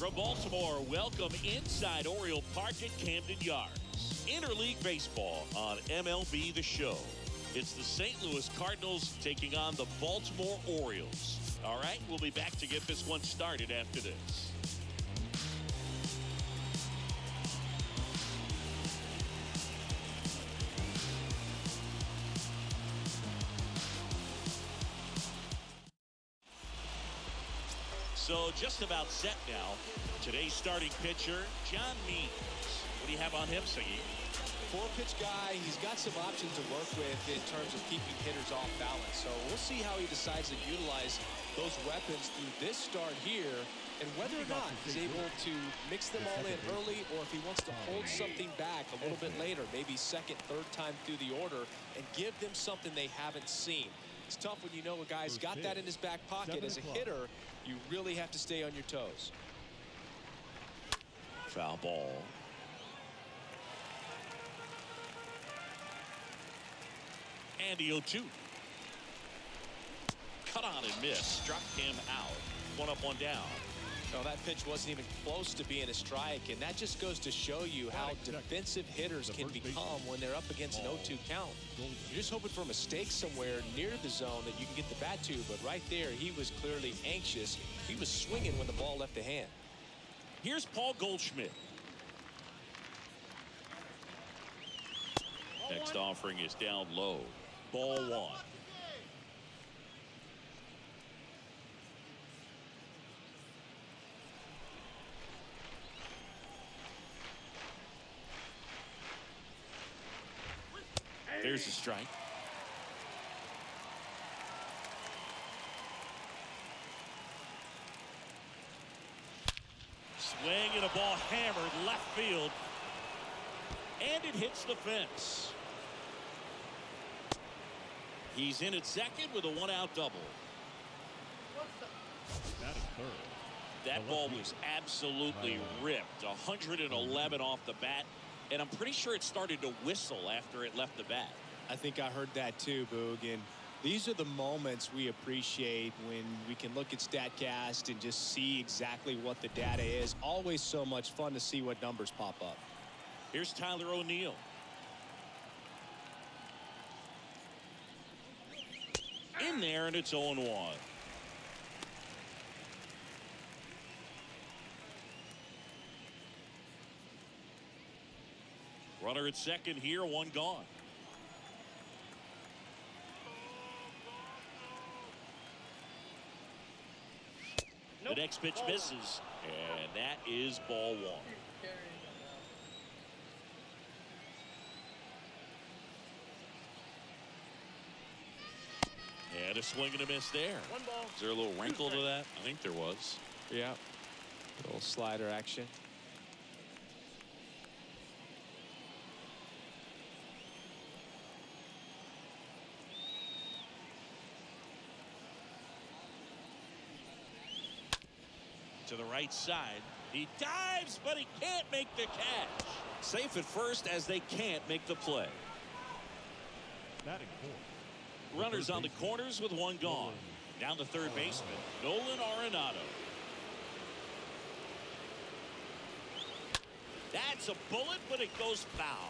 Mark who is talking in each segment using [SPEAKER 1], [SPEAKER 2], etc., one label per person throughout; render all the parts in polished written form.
[SPEAKER 1] From Baltimore, welcome inside Oriole Park at Camden Yards. Interleague baseball on MLB The Show. It's the St. Louis Cardinals taking on the Baltimore Orioles. All right, we'll be back to get this one started after this. So just about set now. Today's starting pitcher, John Means. What do you have on him, Siggy?
[SPEAKER 2] Four-pitch guy. He's got some options to work with in terms of keeping hitters off balance. So we'll see how he decides to utilize those weapons through this start here, and whether or not he's able to mix them all in early, or if he wants to hold something back a little bit later, maybe second, third time through the order, and give them something they haven't seen. It's tough when you know a guy's got that in his back pocket. As a hitter, you really have to stay on your toes.
[SPEAKER 1] Foul ball. And the 0-2. Cut on and missed. Struck him out. One up, one down.
[SPEAKER 2] Well, that pitch wasn't even close to being a strike, and that just goes to show you how defensive hitters can become when they're up against an 0-2 count. You're just hoping for a mistake somewhere near the zone that you can get the bat to, but right there, he was clearly anxious. He was swinging when the ball left the hand.
[SPEAKER 1] Here's Paul Goldschmidt. Next offering is down low. Ball one. There's a strike. Swing and a ball hammered left field. And it hits the fence. He's in at second with a one-out double. That ball was absolutely ripped. 111 off the bat. And I'm pretty sure it started to whistle after it left the bat.
[SPEAKER 2] I think I heard that too, Boog. And these are the moments we appreciate when we can look at StatCast and just see exactly what the data is. Always so much fun to see what numbers pop up.
[SPEAKER 1] Here's Tyler O'Neill. In there, and it's 0-1. Runner at second here, one gone. The next pitch misses, and that is ball one. And a swing and a miss there.
[SPEAKER 3] One ball.
[SPEAKER 1] Is there a little wrinkle to that? I think there was.
[SPEAKER 2] Yeah. A little slider action.
[SPEAKER 1] To the right side. He dives, but he can't make the catch. Safe at first as they can't make the play.
[SPEAKER 3] Batting fourth.
[SPEAKER 1] Runners on the corners with one gone. Down to third baseman, Nolan Arenado. That's a bullet, but it goes foul.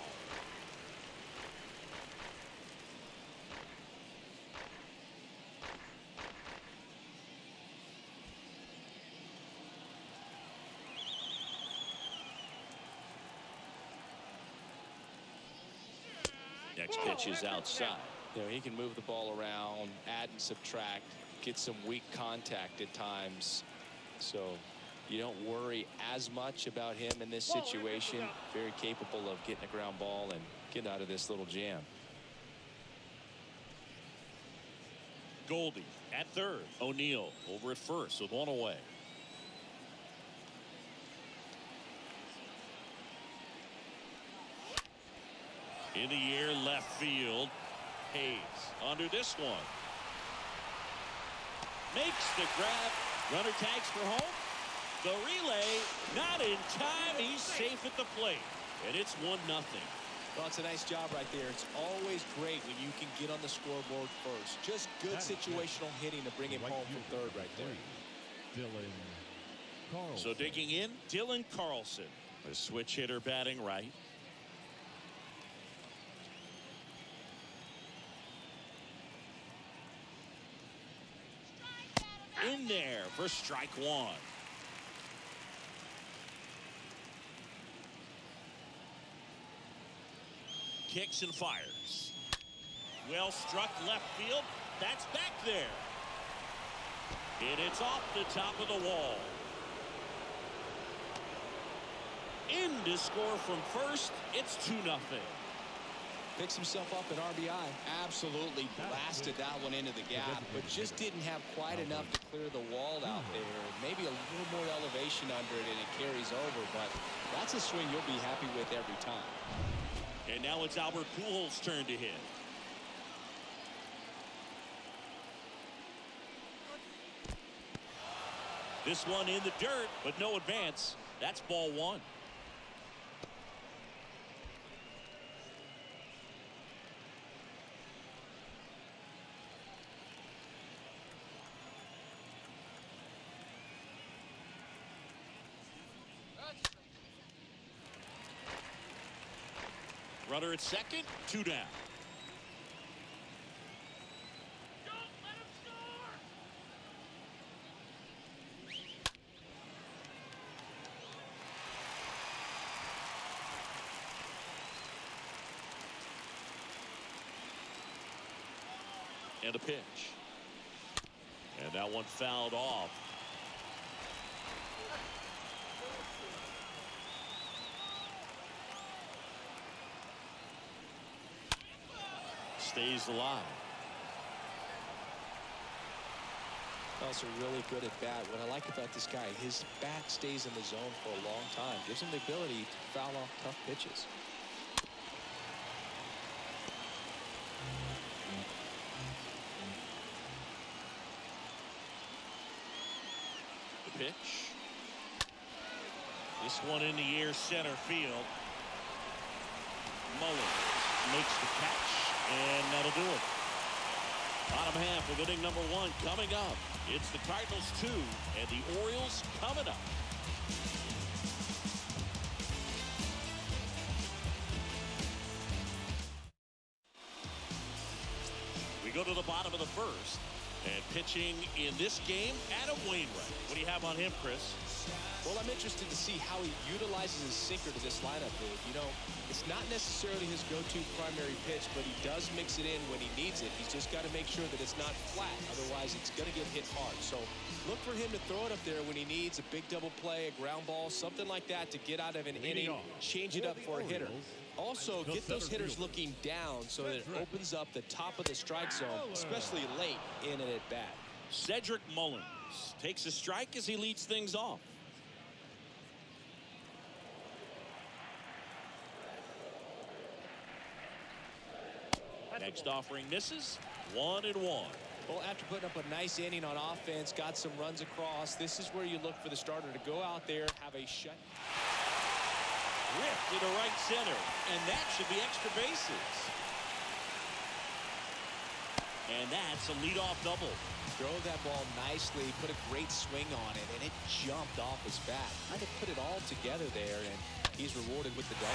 [SPEAKER 1] Next pitch is outside.
[SPEAKER 2] You know, he can move the ball around, add and subtract, get some weak contact at times. So you don't worry as much about him in this situation. Very capable of getting a ground ball and getting out of this little jam.
[SPEAKER 1] Goldie at third. O'Neill over at first with one away. In the air, left field. Hayes under this one. Makes the grab. Runner tags for home. The relay not in time. He's safe at the plate. And it's 1-0.
[SPEAKER 2] Well, it's a nice job right there. It's always great when you can get on the scoreboard first. Just good situational hitting to bring him home from third right there.
[SPEAKER 3] Dylan Carlson.
[SPEAKER 1] So digging in, Dylan Carlson, a switch hitter batting right. In there for strike one. Kicks and fires. Well struck left field. That's back there. And it's off the top of the wall. In to score from first. It's 2-0.
[SPEAKER 2] Picks himself up an RBI. Absolutely blasted that one into the gap, but just didn't have quite enough to clear the wall out there. Maybe a little more elevation under it and it carries over, but that's a swing you'll be happy with every time.
[SPEAKER 1] And now it's Albert Pujols' turn to hit. This one in the dirt, but no advance. That's ball one. Runner at second, 2 down.
[SPEAKER 4] Don't let him score!
[SPEAKER 1] And a pitch. And that one fouled off. Stays alive.
[SPEAKER 2] Also really good at bat. What I like about this guy, his bat stays in the zone for a long time. Gives him the ability to foul off tough pitches.
[SPEAKER 1] The pitch. This one in the air, center field. Mullins makes the catch, and that'll do it. Bottom half of inning number 1 coming up. It's the Cardinals 2 and the Orioles coming up. We go to the bottom of the first, and pitching in this game, Adam Wainwright. What do you have on him, Chris?
[SPEAKER 2] Well, I'm interested to see how he utilizes his sinker to this lineup, Dave. You know, it's not necessarily his go-to primary pitch, but he does mix it in when he needs it. He's just got to make sure that it's not flat. Otherwise, it's going to get hit hard. So look for him to throw it up there when he needs a big double play, a ground ball, something like that to get out of an inning, change it up for a hitter. Also, get those hitters looking down so that it opens up the top of the strike zone, especially late in an at-bat.
[SPEAKER 1] Cedric Mullins takes a strike as he leads things off. Next offering misses. 1-1.
[SPEAKER 2] Well, after putting up a nice inning on offense, got some runs across, this is where you look for the starter to go out there, have a shut.
[SPEAKER 1] Ripped to right center, and that should be extra bases. And that's a leadoff double.
[SPEAKER 2] Drove that ball nicely, put a great swing on it, and it jumped off his bat. Tried to put it all together there, and he's rewarded with the double.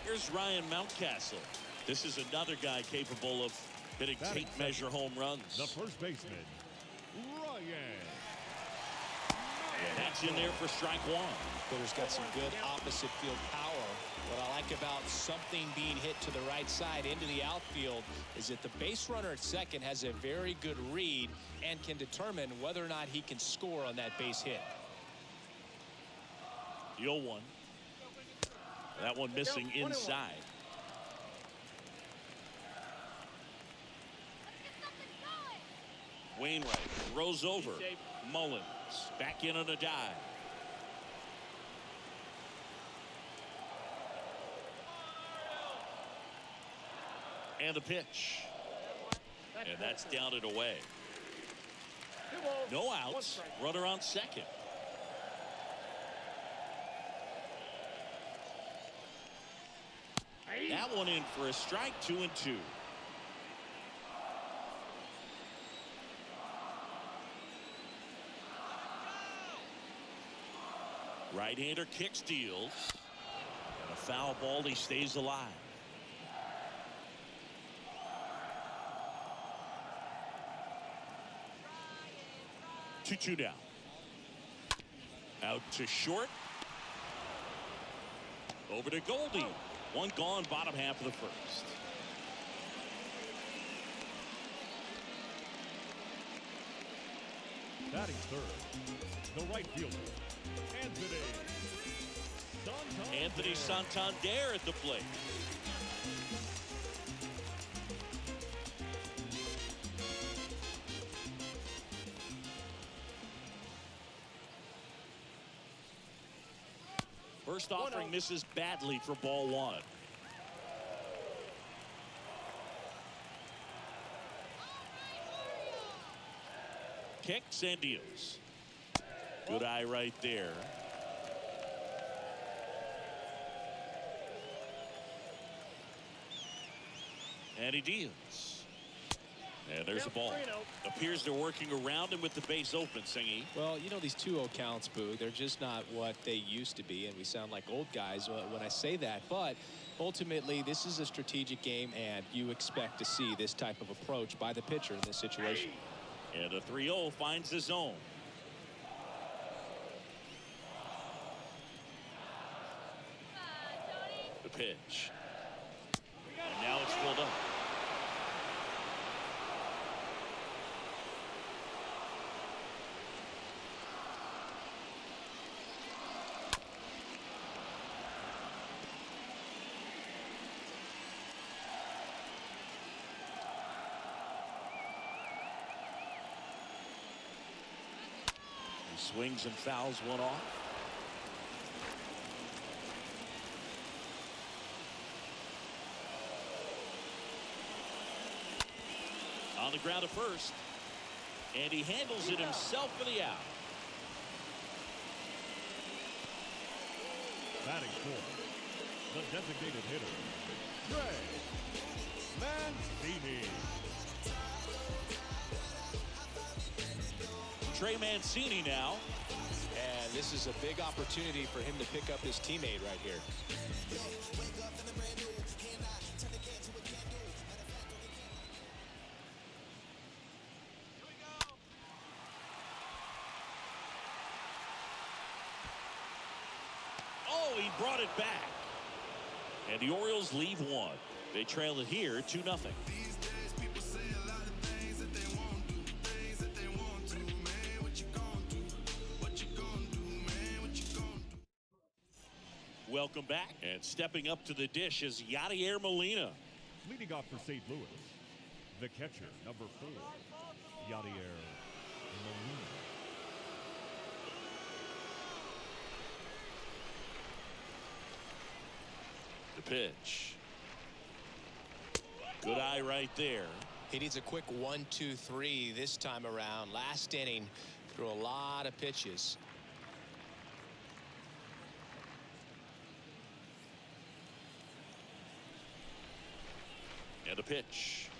[SPEAKER 1] Here's Ryan Mountcastle. This is another guy capable of hitting tape measure home runs.
[SPEAKER 3] The first baseman, Ryan.
[SPEAKER 1] And that's in there for strike 1.
[SPEAKER 2] Hitter's got some good opposite field power. What I like about something being hit to the right side into the outfield is that the base runner at second has a very good read and can determine whether or not he can score on that base hit.
[SPEAKER 1] The 0-1. That one missing inside. Wainwright throws over. Mullins back in on a dive. And the pitch. And that's down and away. No outs. Runner on second. that one in for a strike. 2-2. Right-hander kick steals. And a foul ball. He stays alive. 2-2 now. Out to short. Over to Goldie. One gone, bottom half of the first.
[SPEAKER 3] Batting third, the right fielder,
[SPEAKER 1] Anthony Santander at the plate. First offering misses badly for ball one. Kicks and deals. Good eye right there. And he deals. And there's the ball. Appears they're working around him with the base open, Singy.
[SPEAKER 2] Well, you know, these 2-0 counts, Boo, they're just not what they used to be, and we sound like old guys when I say that. But ultimately, this is a strategic game, and you expect to see this type of approach by the pitcher in this situation.
[SPEAKER 1] And a 3-0 finds the zone. The pitch. And now it's pulled up. He swings and fouls one off. On the ground at first. And he handles it himself for the out.
[SPEAKER 3] batting fourth, the designated hitter, Trey Mancini.
[SPEAKER 1] Trey Mancini now.
[SPEAKER 2] And this is a big opportunity for him to pick up his teammate right here.
[SPEAKER 1] Oh, he brought it back. And the Orioles leave one. They trail it here 2-0. Welcome back, and stepping up to the dish is Yadier Molina.
[SPEAKER 3] Leading off for St. Louis, the catcher, number 4, Yadier Molina.
[SPEAKER 1] The pitch. Good eye right there.
[SPEAKER 2] He needs a quick 1-2-3 this time around. Last inning, threw a lot of pitches.
[SPEAKER 1] And a pitch.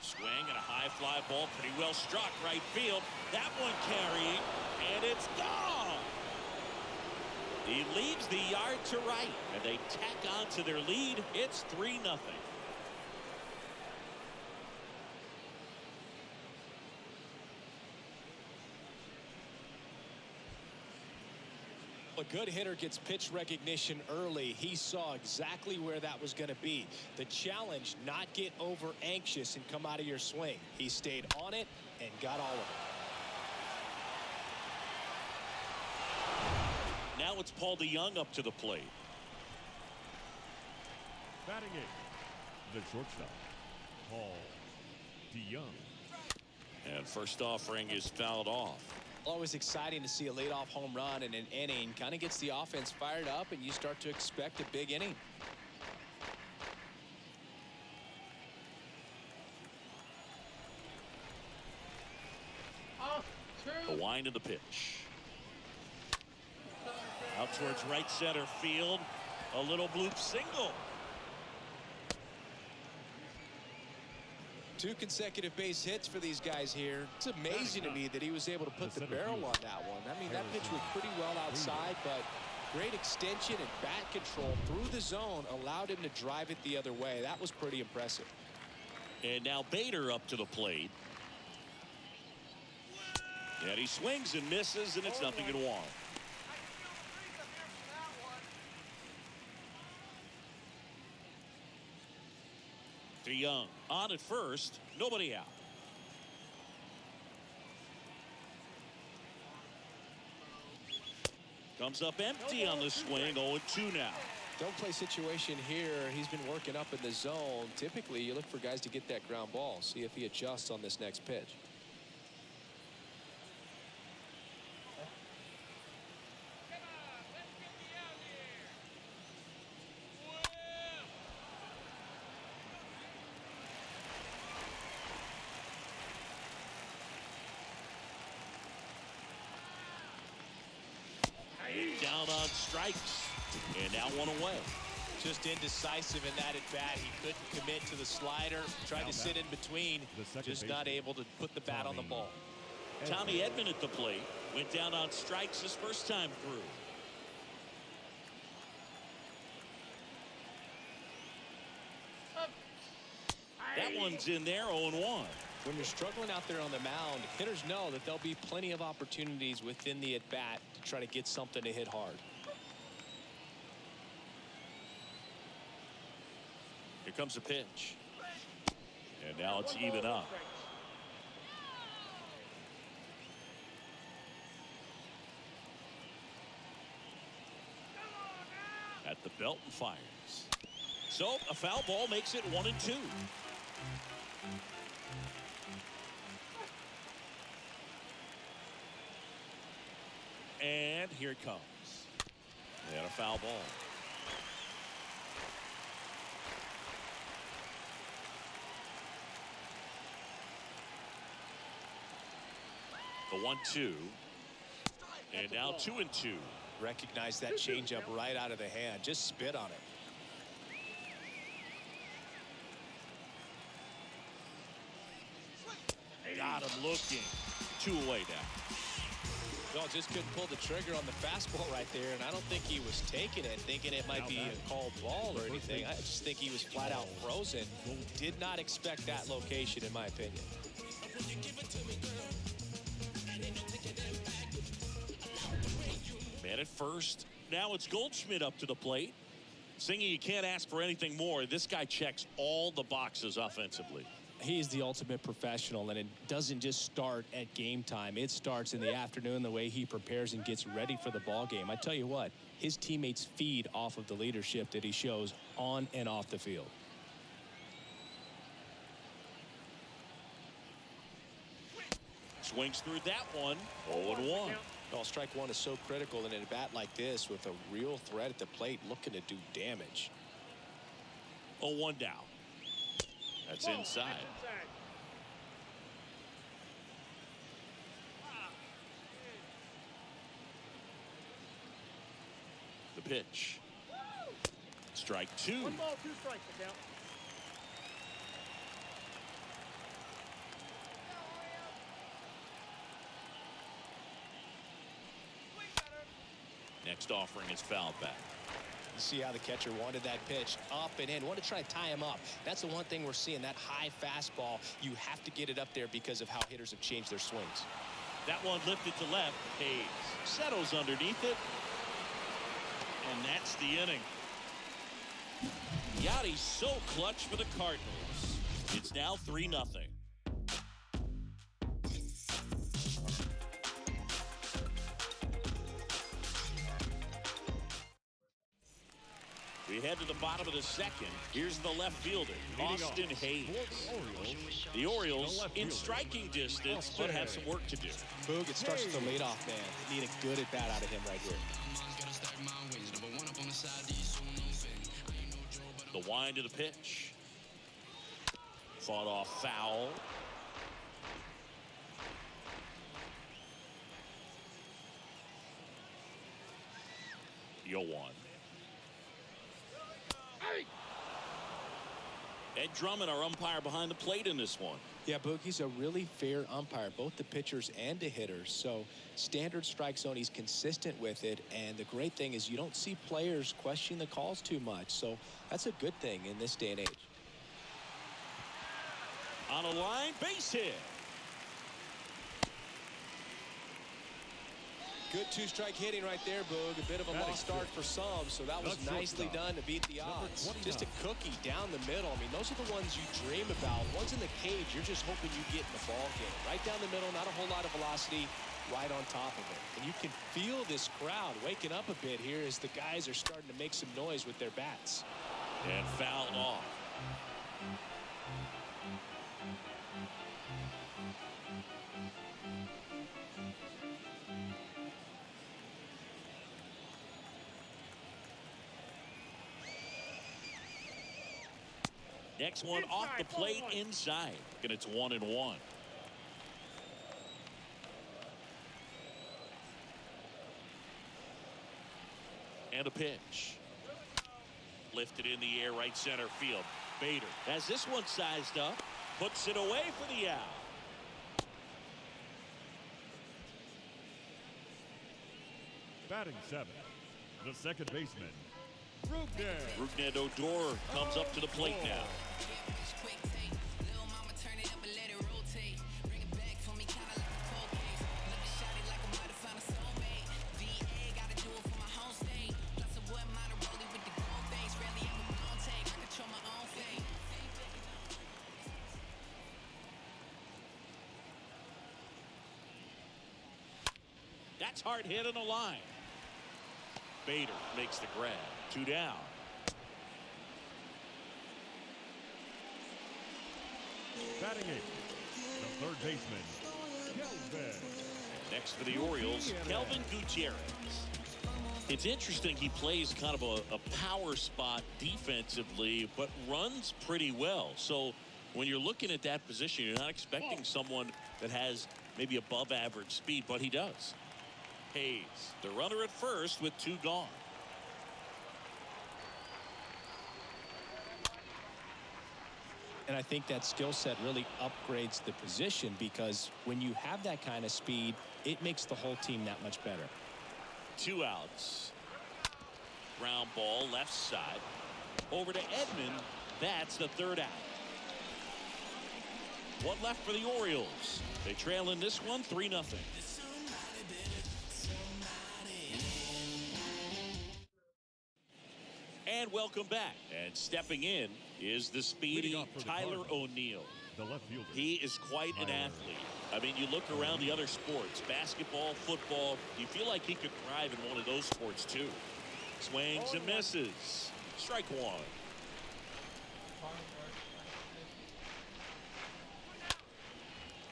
[SPEAKER 1] Swing and a high fly ball, pretty well struck right field. That one carrying, and it's gone. He leads the yard to right, and they tack on to their lead. It's 3-0.
[SPEAKER 2] A good hitter gets pitch recognition early. He saw exactly where that was going to be. The challenge, not get over anxious and come out of your swing. He stayed on it and got all of it.
[SPEAKER 1] Now it's Paul DeYoung up to the plate.
[SPEAKER 3] Batting 8, the shortstop, Paul DeYoung.
[SPEAKER 1] And first offering is fouled off.
[SPEAKER 2] Always exciting to see a leadoff home run in an inning. Kind of gets the offense fired up, and you start to expect a big inning.
[SPEAKER 1] The wind of the pitch. Out towards right center field. A little bloop single.
[SPEAKER 2] 2 consecutive base hits for these guys here. It's amazing to me that he was able to put the barrel on that one. I mean, that pitch went pretty well outside, but great extension and bat control through the zone allowed him to drive it the other way. That was pretty impressive.
[SPEAKER 1] And now Bader up to the plate. And he swings and misses, and it's 0-1. DeYoung on at first, nobody out. Comes up empty on the swing. 0-2 now.
[SPEAKER 2] Don't play situation here. He's been working up in the zone. Typically, you look for guys to get that ground ball. See if he adjusts on this next pitch.
[SPEAKER 1] Down on strikes, and now 1 away.
[SPEAKER 2] Just indecisive in that at bat. He couldn't commit to the slider. Tried to sit in between. Just not able to put the bat on the ball.
[SPEAKER 1] Tommy Edman at the plate. Went down on strikes his first time through. That one's in there. 0-1.
[SPEAKER 2] When you're struggling out there on the mound, hitters know that there'll be plenty of opportunities within the at-bat to try to get something to hit hard.
[SPEAKER 1] Here comes a pitch. And now it's even up. At the belt and fires. So a foul ball makes it 1-2. And here it comes. And a foul ball. The 1-2. And now 2-2.
[SPEAKER 2] Recognize that changeup right out of the hand. Just spit on it.
[SPEAKER 1] Got him looking. 2 away now.
[SPEAKER 2] Well, just couldn't pull the trigger on the fastball right there, and I don't think he was taking it, thinking it might be a called ball or anything. I just think he was flat out frozen. Did not expect that location, in my opinion.
[SPEAKER 1] Man at first. Now it's Goldschmidt up to the plate. Singing, you can't ask for anything more. This guy checks all the boxes offensively.
[SPEAKER 2] He's the ultimate professional, and it doesn't just start at game time. It starts in the afternoon, the way he prepares and gets ready for the ball game. I tell you what, his teammates feed off of the leadership that he shows on and off the field.
[SPEAKER 1] Swings through that one. 0-1.
[SPEAKER 2] Well, strike one is so critical in a bat like this with a real threat at the plate looking to do damage.
[SPEAKER 1] 0-1 down. That's inside. The pitch. Strike 2.
[SPEAKER 4] 1 ball, 2 strikes, the count.
[SPEAKER 1] Next offering is fouled back.
[SPEAKER 2] You see how the catcher wanted that pitch up and in. Want to try to tie him up. That's the one thing we're seeing, that high fastball. You have to get it up there because of how hitters have changed their swings.
[SPEAKER 1] That one lifted to left. Hayes settles underneath it. And that's the inning. Yachty's so clutch for the Cardinals. It's now 3-0. We head to the bottom of the second. Here's the left fielder, Austin Hayes. The Orioles in striking distance, but have some work to do.
[SPEAKER 2] Boog, it starts with the leadoff man. Need a good at-bat out of him right here.
[SPEAKER 1] The wind of the pitch. Fought off foul. Yoan. Ed Drummond, our umpire behind the plate in this one.
[SPEAKER 2] Yeah, Boog, he's a really fair umpire, both the pitchers and the hitters. So standard strike zone, he's consistent with it. And the great thing is you don't see players question the calls too much. So that's a good thing in this day and age.
[SPEAKER 1] On a line, base hit.
[SPEAKER 2] Good two-strike hitting right there, Boog. A bit of a lost start for some, so that was nicely done to beat the odds. Just a cookie down the middle. I mean, those are the ones you dream about. Ones in the cage, you're just hoping you get in the ball game. Right down the middle, not a whole lot of velocity, right on top of it. And you can feel this crowd waking up a bit here as the guys are starting to make some noise with their bats.
[SPEAKER 1] And fouled off. Next one off the plate inside. And it's 1-1. And a pitch. Lifted in the air, right center field. Bader has this one sized up. Puts it away for the out.
[SPEAKER 3] Batting seventh, the second baseman,
[SPEAKER 1] Rougned Odor comes up to the plate now. That's hard hit on the line. Bader makes the grab. 2 down.
[SPEAKER 3] batting eighth, the third baseman, Kelvin.
[SPEAKER 1] Next for the Orioles, Kelvin Gutierrez. It's interesting, he plays kind of a power spot defensively, but runs pretty well. So when you're looking at that position, you're not expecting someone that has maybe above average speed, but he does. Hayes, the runner at first with 2 gone.
[SPEAKER 2] And I think that skill set really upgrades the position, because when you have that kind of speed, it makes the whole team that much better.
[SPEAKER 1] 2 outs. Ground ball left side. Over to Edman. That's the 3rd out. 1 left for the Orioles. They trail in this one 3-0. And welcome back. And stepping in is the speedy Tyler O'Neill.
[SPEAKER 3] The left fielder.
[SPEAKER 1] He is quite an athlete. I mean, you look around the other sports, basketball, football, you feel like he could thrive in one of those sports too. Swings and misses. Strike 1.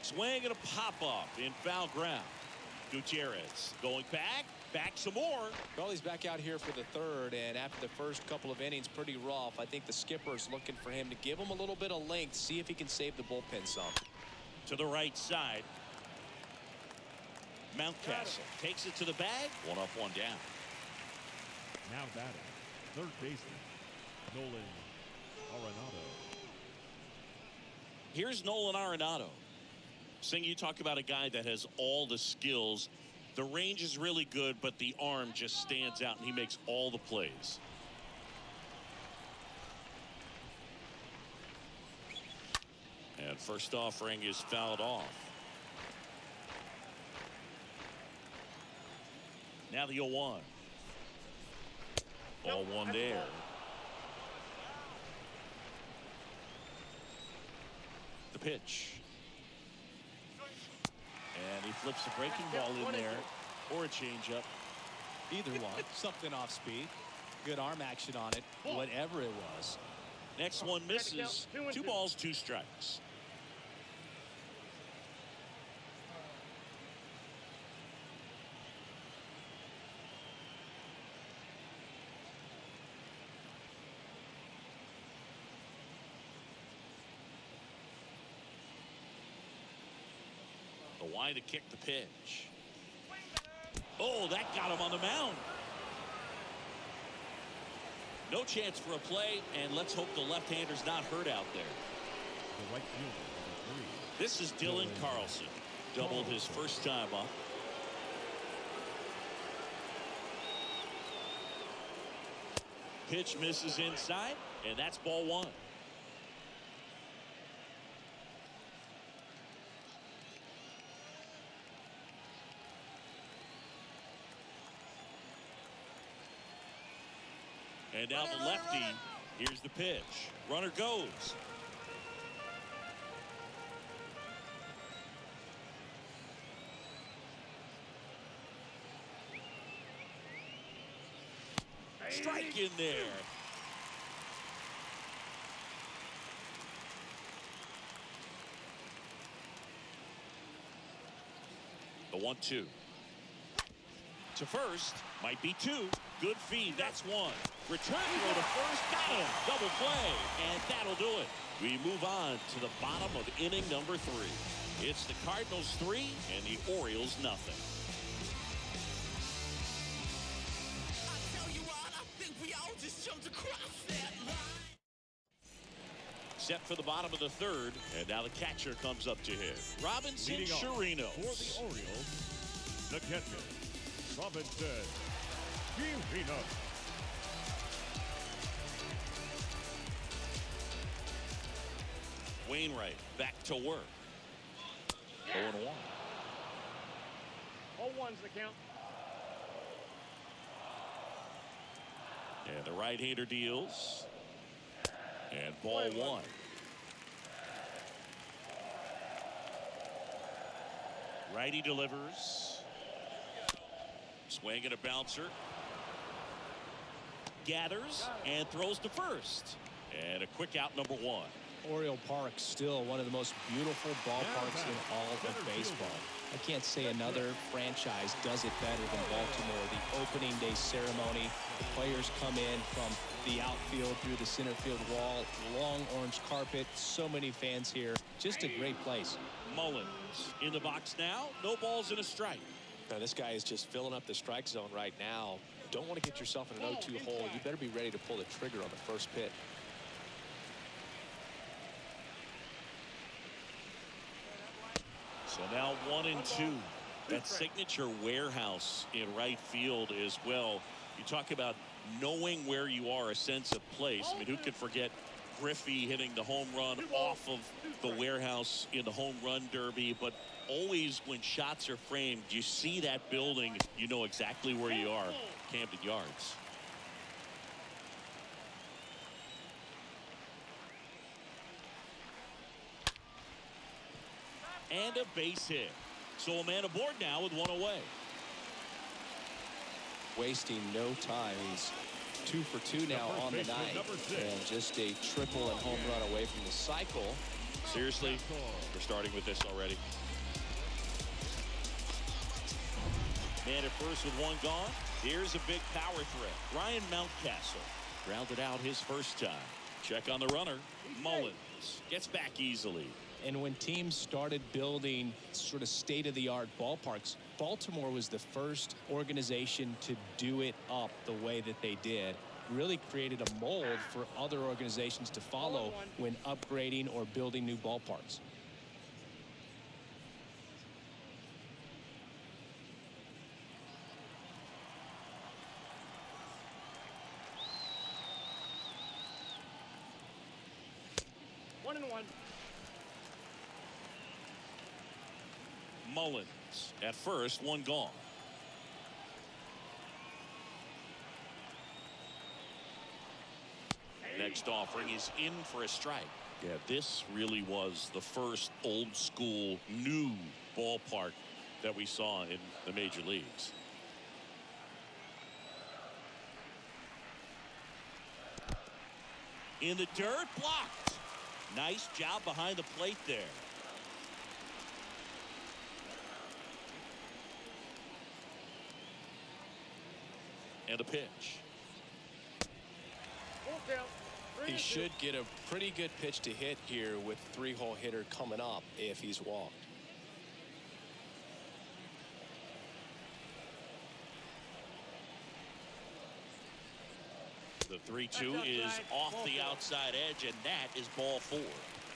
[SPEAKER 1] Swing and a pop-off in foul ground. Gutierrez going back some more.
[SPEAKER 2] Well, he's back out here for the 3rd, and after the first couple of innings, pretty rough. I think the skipper's looking for him to give him a little bit of length, see if he can save the bullpen some.
[SPEAKER 1] To the right side. Mountcastle takes it to the bag. 1 up, 1 down.
[SPEAKER 3] Now batting, third baseman, Nolan Arenado.
[SPEAKER 1] Here's Nolan Arenado. Sing, you talk about a guy that has all the skills. The range is really good, but the arm just stands out, and he makes all the plays. And first offering is fouled off. Now the 0-1. Ball 1 there. The pitch. And he flips a breaking ball in there, or a changeup.
[SPEAKER 2] Either one. Something off speed. Good arm action on it, whatever it was.
[SPEAKER 1] Next one misses. 2 balls, 2 strikes. The wide to kick the pitch. Oh, that got him on the mound. No chance for a play, and let's hope the left-hander's not hurt out there.
[SPEAKER 3] The right fielder, number 3.
[SPEAKER 1] This is Dylan Carlson. Doubled his first time up. Pitch misses inside, and that's ball 1. And now the lefty. Here's the pitch. Runner goes. Strike in there. The 1-2. To first. Might be 2. Good feed. That's 1. Return throw to first. Got him. Double play. And that'll do it. We move on to the bottom of inning number 3. It's the Cardinals 3 and the Orioles nothing. Set for the bottom of the 3rd, and now the catcher comes up to hit. Robinson Chirinos.
[SPEAKER 3] For the Orioles, the catcher, Robinson Chirinos.
[SPEAKER 1] Wainwright back to work. 0-1.
[SPEAKER 4] 0-1's the count.
[SPEAKER 1] And the right-hander deals. And ball 1. Righty delivers. Swing and a bouncer. Gathers and throws to first. And a quick out, number 1.
[SPEAKER 2] Oriole Park still one of the most beautiful ballparks in all of baseball. I can't say another franchise does it better than Baltimore. The opening day ceremony, the players come in from the outfield through the center field wall, long orange carpet, so many fans here. Just a great place.
[SPEAKER 1] Mullins in the box now. No balls and a strike.
[SPEAKER 2] Now this guy is just filling up the strike zone right now. Don't want to get yourself in an 0-2 hole. You better be ready to pull the trigger on the first pitch.
[SPEAKER 1] So now 1-2. That signature warehouse in right field as well. You talk about knowing where you are, a sense of place. I mean, who could forget Griffey hitting the home run off of the warehouse in the home run derby? But always when shots are framed, you see that building, you know exactly where you are. Camden Yards. And a base hit. So a man aboard now with 1 away.
[SPEAKER 2] Wasting no time. He's 2 for 2 now on the night. And just a triple and home run away from the cycle.
[SPEAKER 1] Seriously, we're starting with this already. Man at first with 1 gone. Here's a big power threat. Ryan Mountcastle grounded out his first time. Check on the runner. Mullins gets back easily.
[SPEAKER 2] And when teams started building sort of state-of-the-art ballparks, Baltimore was the first organization to do it up the way that they did. Really created a mold for other organizations to follow when upgrading or building new ballparks.
[SPEAKER 4] One and one.
[SPEAKER 1] Mullins at first, 1 gone. Next offering is in for a strike. Yeah, this really was the first old school new ballpark that we saw in the major leagues. In the dirt, blocked. Nice job behind the plate there. And a pitch.
[SPEAKER 2] He should get a pretty good pitch to hit here with 3-hole hitter coming up if he's walked.
[SPEAKER 1] The 3-2 is off the outside edge, and that is ball 4.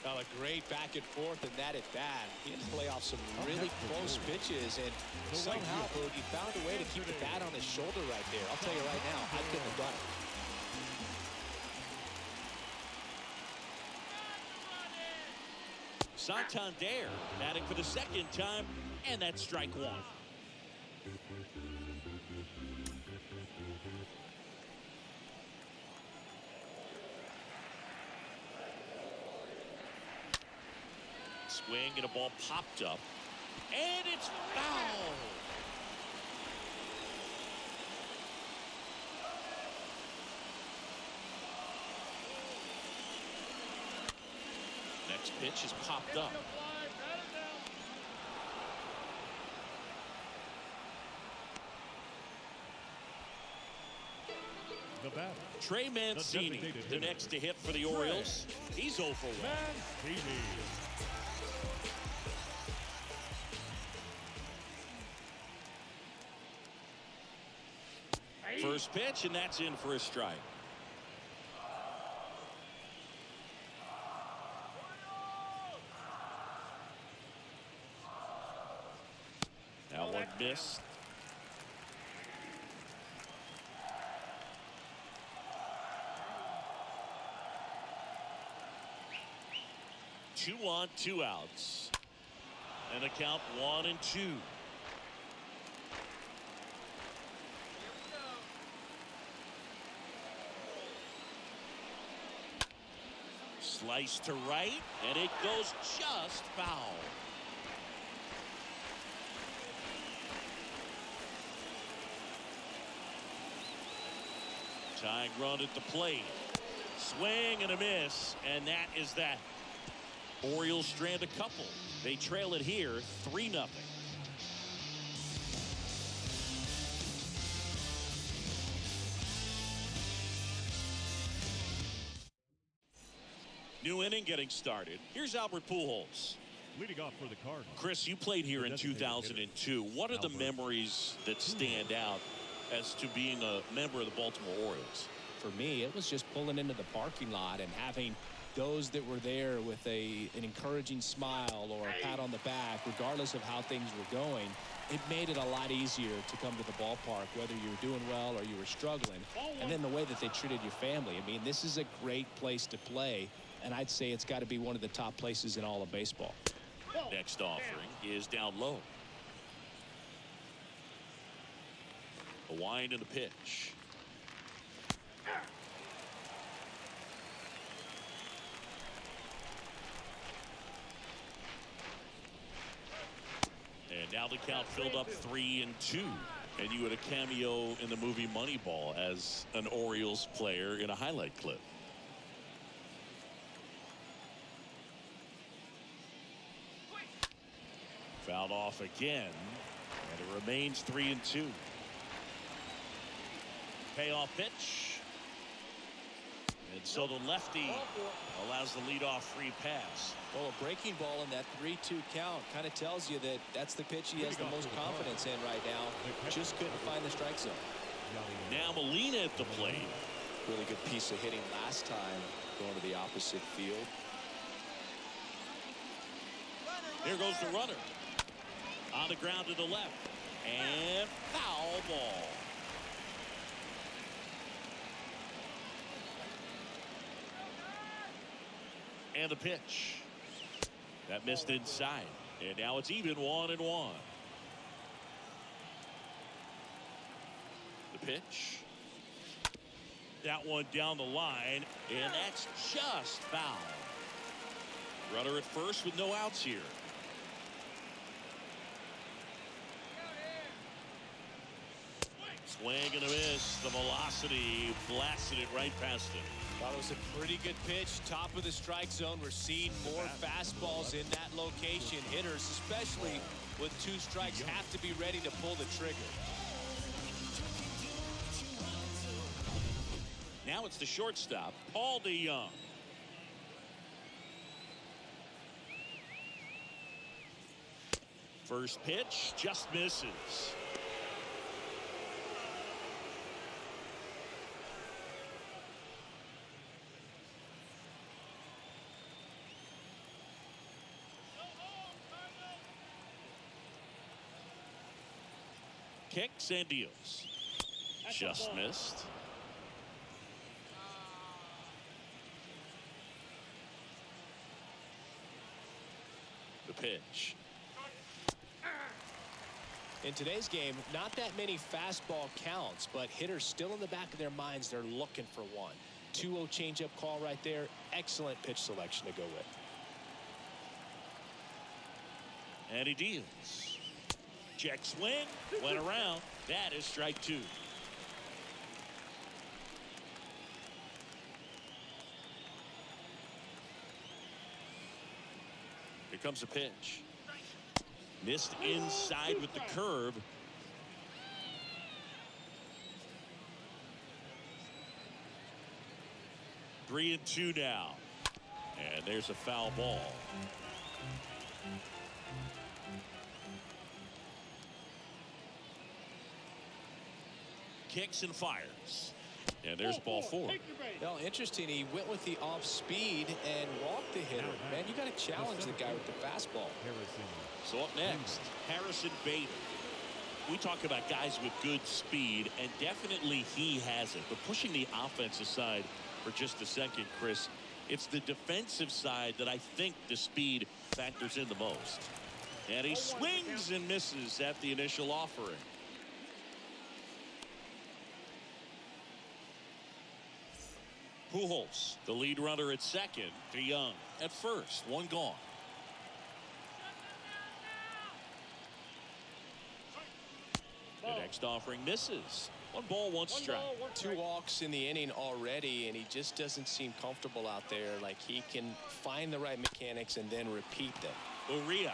[SPEAKER 2] Now a great back and forth, and that at bat. He had to play off some really close pitches, and somehow he found a way to keep the bat on his shoulder right there. I'll tell you right now, I couldn't have done it.
[SPEAKER 1] Santander batting for the second time, and that's strike 1. Swing and a ball popped up, and it's foul. Next pitch is popped up.
[SPEAKER 3] The batter,
[SPEAKER 1] Trey Mancini, the next to hit for the Orioles. He's 0 for 1.
[SPEAKER 3] Mancini.
[SPEAKER 1] First pitch, and that's in for a strike. That one missed. Two on, 2 outs. And the count 1-2. Slice to right, and it goes just foul. Tying run at the plate. Swing and a miss, and that is that. Orioles strand a couple. They trail it here 3-0. New inning getting started. Here's Albert Pujols.
[SPEAKER 3] Leading off for the Cardinals.
[SPEAKER 1] Chris, you played here in 2002. What are the memories that stand out as to being a member of the Baltimore Orioles?
[SPEAKER 2] For me, it was just pulling into the parking lot and having those that were there with an encouraging smile or a pat on the back, regardless of how things were going. It made it a lot easier to come to the ballpark, whether you were doing well or you were struggling. And then the way that they treated your family. I mean, this is a great place to play, and I'd say it's got to be one of the top places in all of baseball.
[SPEAKER 1] Next offering is down low. A wind and the pitch. And now the count filled up 3-2. And you had a cameo in the movie Moneyball as an Orioles player in a highlight clip. Fouled off again, and it remains 3-2. Payoff pitch, and so the lefty allows the leadoff free pass.
[SPEAKER 2] Well, a breaking ball in that 3-2 count kind of tells you that that's the pitch he has the most confidence in right now. Just couldn't find the strike zone.
[SPEAKER 1] Now Molina at the plate.
[SPEAKER 2] Really good piece of hitting last time, going to the opposite field.
[SPEAKER 1] Here goes the runner. On the ground to the left. And foul ball. And the pitch. That missed inside. And now it's even 1-1. The pitch. That one down the line. And that's just foul. Runner at first with no outs here. Swing and a miss. The velocity blasted it right past him.
[SPEAKER 2] Thought it was a pretty good pitch. Top of the strike zone. We're seeing more fastballs in that location. Hitters, especially with 2 strikes, have to be ready to pull the trigger.
[SPEAKER 1] Now it's the shortstop, Paul DeYoung. First pitch just misses. kicks and deals. Just missed. The pitch.
[SPEAKER 2] In today's game, not that many fastball counts, but hitters still in the back of their minds, they're looking for one. 2-0 changeup call right there. Excellent pitch selection to go with.
[SPEAKER 1] And he deals. Check swing. Went around. That is strike 2. Here comes a pitch. Missed inside with the curve. Three and 2 now. And there's a foul ball. Kicks and fires. And there's ball 4.
[SPEAKER 2] Well, interesting. He went with the off speed and walked the hitter. Man, you got to challenge the guy with the fastball.
[SPEAKER 1] So up next, Harrison Bader. We talk about guys with good speed, and definitely he has it. But pushing the offense aside for just a second, Chris, it's the defensive side that I think the speed factors in the most. And he swings and misses at the initial offering. Pujols, the lead runner at second, to Young at first. One gone. The next offering misses. 1 ball, 1 strike.
[SPEAKER 2] 2 walks in the inning already, and he just doesn't seem comfortable out there. Like he can find the right mechanics and then repeat them.
[SPEAKER 1] Urias,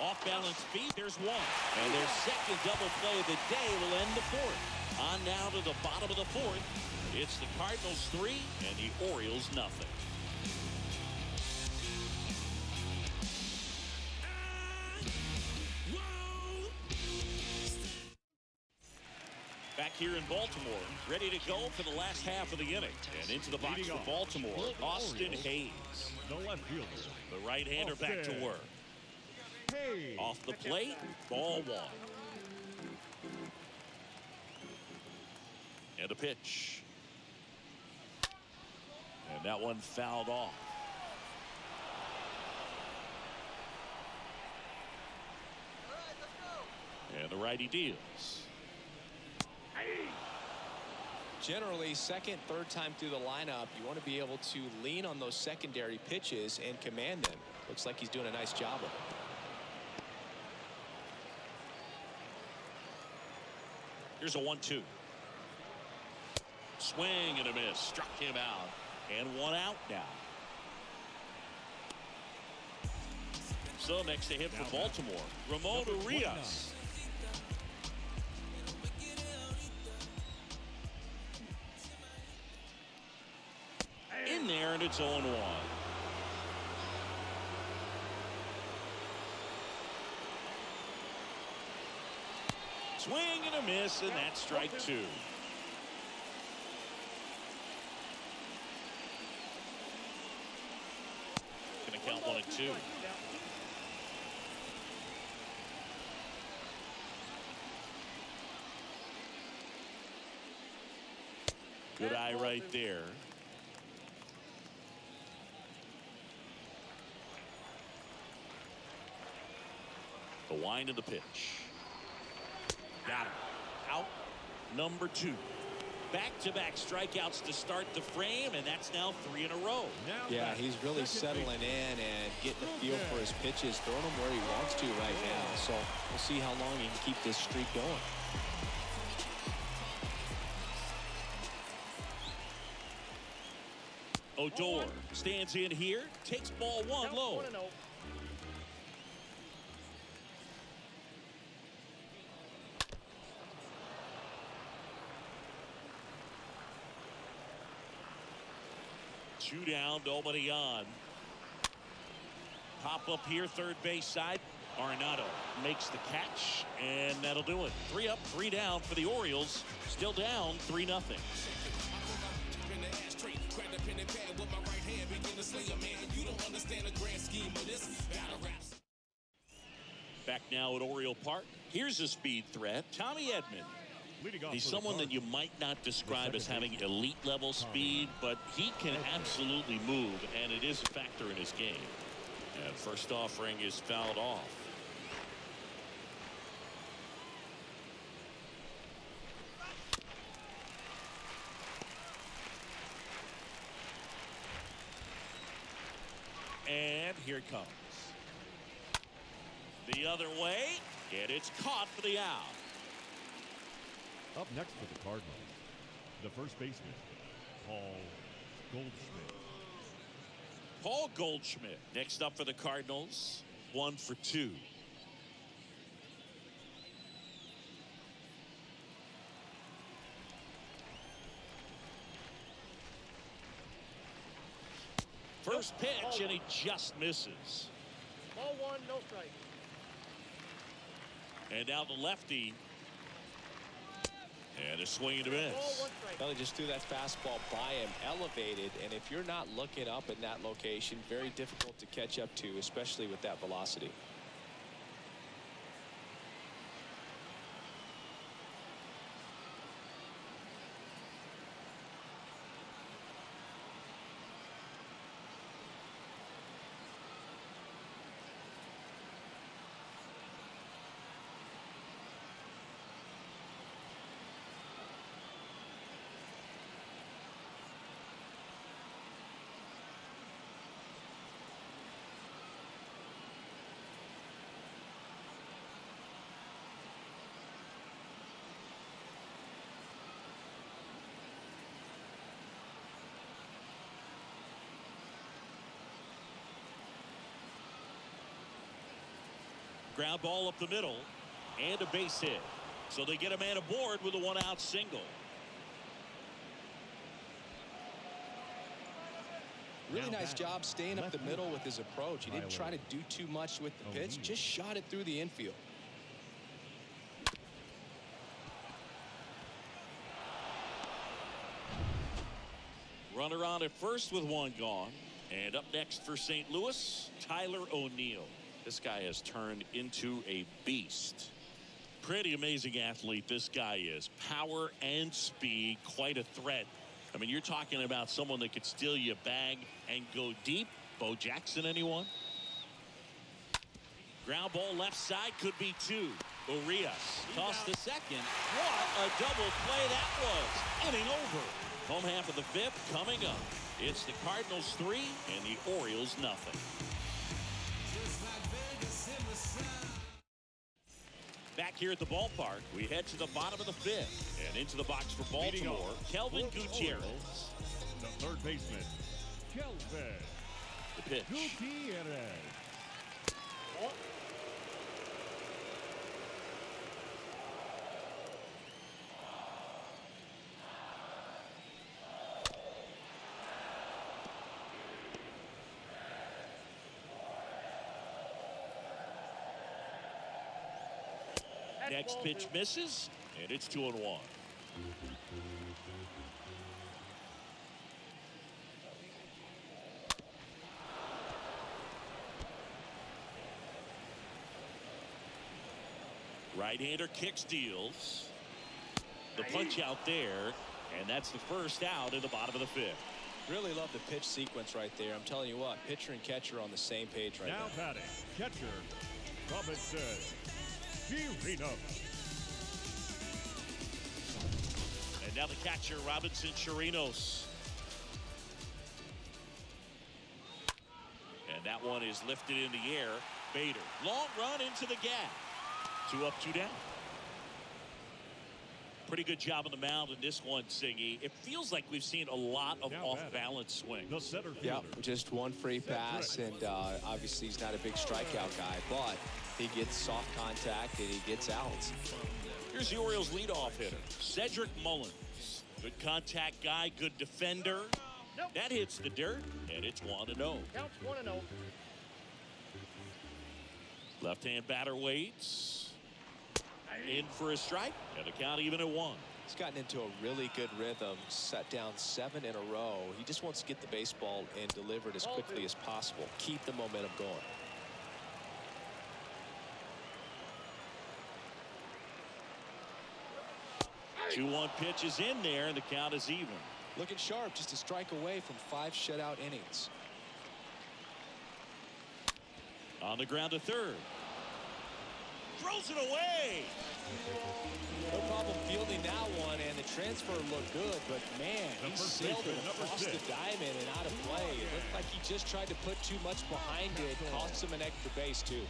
[SPEAKER 1] off balance feet. There's 1. And their second double play of the day will end the 4th. On now to the bottom of the 4th. It's the Cardinals 3 and the Orioles nothing. Back here in Baltimore, ready to go for the last half of the inning. And into the box for Baltimore, Austin Hayes.
[SPEAKER 3] The left fielder.
[SPEAKER 1] The right-hander back to work. Off the plate, ball 1. And a pitch. And that one fouled off. And the righty deals.
[SPEAKER 2] Generally, second, third time through the lineup, you want to be able to lean on those secondary pitches and command them. Looks like he's doing a nice job of it.
[SPEAKER 1] Here's a 1-2. Swing and a miss. Struck him out. And 1 out now. So next to hit for Baltimore, Ramon Urias. In there, and it's 0-1. Swing and a miss, and that's strike 2. Going to count 1 and 2. Good eye right there. The wind of the pitch. Got him. Out number 2. Back-to-back strikeouts to start the frame, and that's now 3 in a row.
[SPEAKER 2] Yeah, he's really settling in and getting a feel for his pitches, throwing them where he wants to right now. So we'll see how long he can keep this streak going.
[SPEAKER 1] Odor stands in here, takes ball 1 low.
[SPEAKER 4] 1-0.
[SPEAKER 1] Two down, nobody on. Pop up here, third base side. Arenado makes the catch, and that'll do it. 3 up, 3 down for the Orioles. Still down 3-0. Back now at Oriole Park. Here's a speed threat, Tommy Edman. He's someone that you might not describe as having elite level speed, but he can absolutely move, and it is a factor in his game. And first offering is fouled off. And here it comes. The other way, and it's caught for the out.
[SPEAKER 3] Up next for the Cardinals, the first baseman, Paul Goldschmidt.
[SPEAKER 1] Paul Goldschmidt next up for the Cardinals. 1 for 2. First pitch, and he just misses.
[SPEAKER 4] Ball 1, no strike.
[SPEAKER 1] And now the lefty. And a swing and a miss.
[SPEAKER 4] Ball 1 strike.
[SPEAKER 2] Well, he just threw that fastball by him, elevated, and if you're not looking up in that location, very difficult to catch up to, especially with that velocity.
[SPEAKER 1] Ground ball up the middle and a base hit. So they get a man aboard with a 1-out single.
[SPEAKER 2] Really nice job staying up the middle with his approach. He didn't try to do too much with the pitch, just shot it through the infield.
[SPEAKER 1] Runner on at first with 1 gone. And up next for St. Louis, Tyler O'Neill. This guy has turned into a beast. Pretty amazing athlete this guy is. Power and speed, quite a threat. I mean, you're talking about someone that could steal your bag and go deep. Bo Jackson, anyone? Ground ball left side, could be 2. Urias tossed the second. What a double play that was. Inning over. Home half of the 5th coming up. It's the Cardinals 3 and the Orioles nothing. Back here at the ballpark, we head to the bottom of the 5th and into the box for Baltimore. Kelvin Gutierrez.
[SPEAKER 3] The third baseman, Kelvin.
[SPEAKER 1] The pitch.
[SPEAKER 3] Gutierrez.
[SPEAKER 1] Next pitch misses, and it's 2-1. Right-hander kick steals. The punch out there, and that's the first out in the bottom of the 5th.
[SPEAKER 2] Really love the pitch sequence right there. I'm telling you what, pitcher and catcher on the same page right now.
[SPEAKER 3] Now batting, catcher, Robinson Chirinos.
[SPEAKER 1] And now the catcher, Robinson Chirinos. And that one is lifted in the air. Bader, long run into the gap. 2 up, 2 down. Pretty good job on the mound in this one, Siggy. It feels like we've seen a lot of off-balance swings.
[SPEAKER 3] The center fielder.
[SPEAKER 2] Yeah, just one free pass, and obviously he's not a big strikeout guy, but he gets soft contact and he gets outs.
[SPEAKER 1] Here's the Orioles leadoff hitter, Cedric Mullins. Good contact guy, good defender.
[SPEAKER 4] Nope.
[SPEAKER 1] That hits the dirt, and it's 1-0.
[SPEAKER 4] Counts 1-0.
[SPEAKER 1] Left-hand batter waits. In for a strike, and the count even at 1.
[SPEAKER 2] He's gotten into a really good rhythm, set down 7 in a row. He just wants to get the baseball and deliver it as quickly as possible. Keep the momentum going.
[SPEAKER 1] 2-1 pitch is in there, and the count is even.
[SPEAKER 2] Looking sharp, just a strike away from 5 shutout innings.
[SPEAKER 1] On the ground to third. Throws it away.
[SPEAKER 2] No problem fielding that one, and the transfer looked good, but man, he sailed it across the diamond and out of play. It looked like he just tried to put too much behind it. Cost him an extra base, too.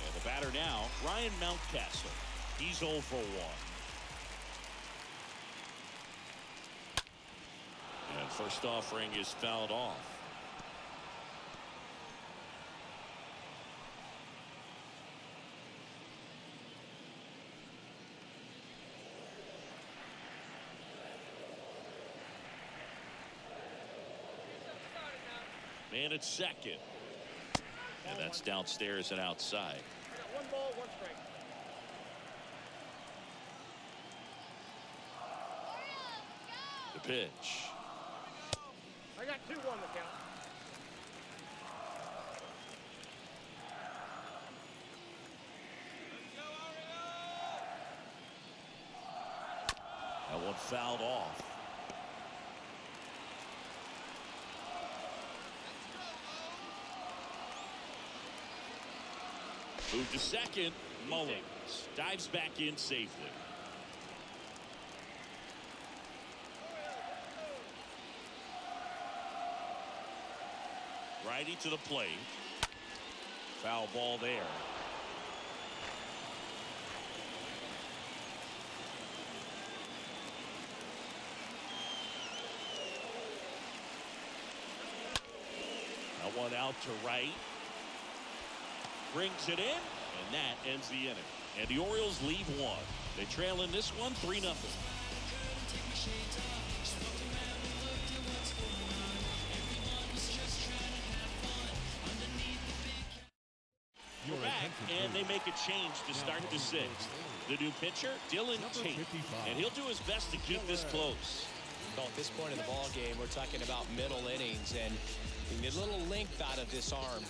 [SPEAKER 1] And the batter now, Ryan Mountcastle. He's 0 for 1. And first offering is fouled off. Man at second. And that's downstairs and outside.
[SPEAKER 4] I got 1 ball, 1 strike.
[SPEAKER 1] The pitch.
[SPEAKER 4] I got 2-1 the count.
[SPEAKER 1] That one fouled off. Move to second. Mullins dives back in safely. Righty to the plate. Foul ball there. That one out to right. Brings it in, and that ends the inning. And the Orioles lead 1. They trail in this one 3-0. We're back, and they make a change to start the 6th. The new pitcher, Dylan Tate, and he'll do his best to keep this close.
[SPEAKER 2] Well, at this point in the ball game, we're talking about middle innings, and a little length out of this arm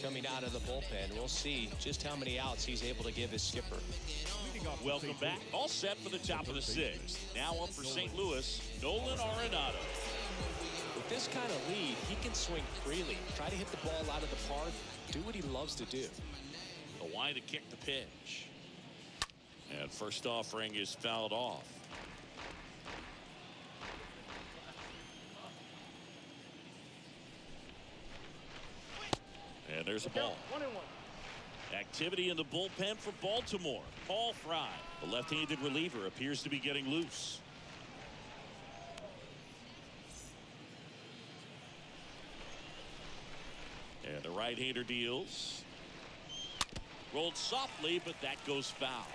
[SPEAKER 2] coming out of the bullpen. We'll see just how many outs he's able to give his skipper.
[SPEAKER 1] Welcome back. All set for the top of the 6th. Now up for St. Louis, Nolan Arenado.
[SPEAKER 2] With this kind of lead, he can swing freely, try to hit the ball out of the park, do what he loves to do.
[SPEAKER 1] The wide to kick the pitch. And first offering is fouled off. And there's a ball.
[SPEAKER 4] 1-1.
[SPEAKER 1] Activity in the bullpen for Baltimore. Paul Fry, the left-handed reliever, appears to be getting loose. And the right-hander deals. Rolled softly, but that goes foul.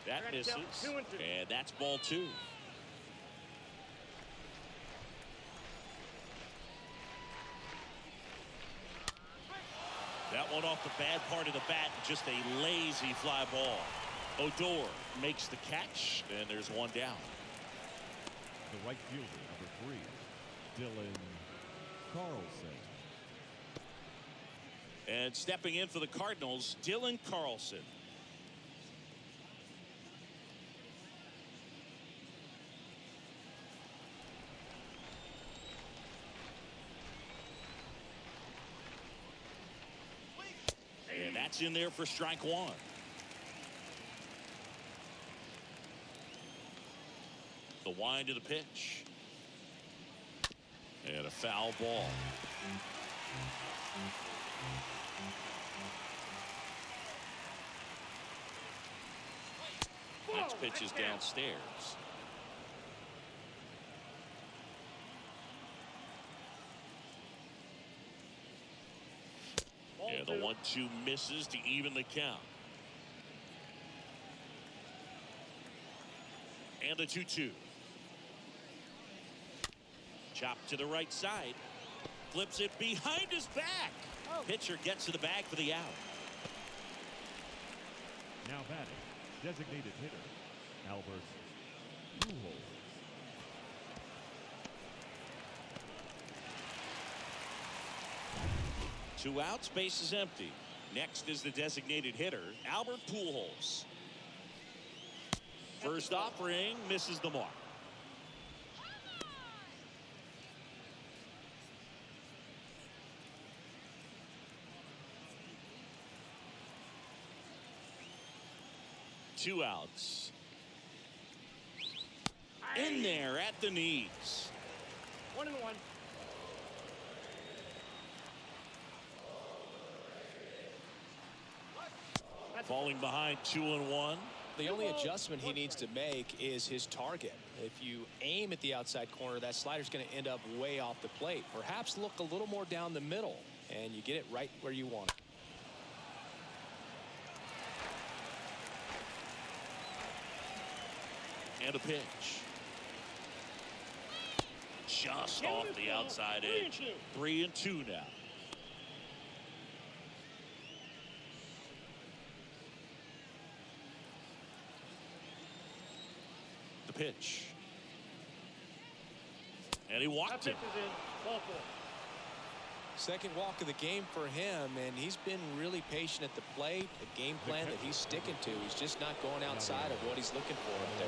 [SPEAKER 1] That misses, and that's ball 2. That one off the bad part of the bat, just a lazy fly ball. Odor makes the catch, and there's one down.
[SPEAKER 3] The right fielder, number 3, Dylan Carlson.
[SPEAKER 1] And stepping in for the Cardinals, Dylan Carlson. And that's in there for strike 1. The wind to the pitch. And a foul ball. Next pitch is downstairs. And the 1-2 misses to even the count. And the 2-2. Chopped to the right side. Flips it behind his back. Pitcher gets to the bag for the out.
[SPEAKER 3] Now batting, designated hitter, Albert Pujols.
[SPEAKER 1] 2 outs, base is empty. Next is the designated hitter, Albert Pujols. First offering misses the mark. Two outs. In there at the knees.
[SPEAKER 4] 1-1.
[SPEAKER 1] Falling behind 2-1.
[SPEAKER 2] The only adjustment he needs to make is his target. If you aim at the outside corner, that slider's going to end up way off the plate. Perhaps look a little more down the middle, and you get it right where you want it.
[SPEAKER 1] And a pitch. Just off the outside edge. 3-2 now. The pitch. And he walked it.
[SPEAKER 4] Ball 4.
[SPEAKER 2] Second walk of the game for him, and he's been really patient at the plate. The game plan that he's sticking to. He's just not going outside of what he's looking for up there.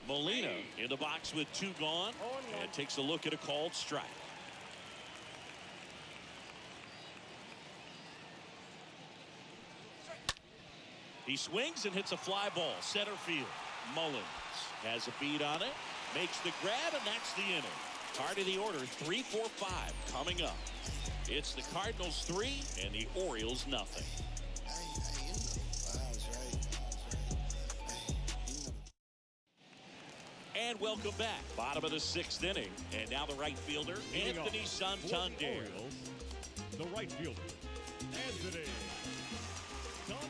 [SPEAKER 1] Molina in the box with 2 gone and takes a look at a called strike. He swings and hits a fly ball center field. Mullins has a beat on it, makes the grab, and that's the inning. Part of the order, 3-4-5 coming up. It's the Cardinals 3 and the Orioles nothing. And welcome back. Bottom of the 6th inning. And now the right fielder, Anthony Santander.
[SPEAKER 3] Orioles, the right fielder, Anthony Santander.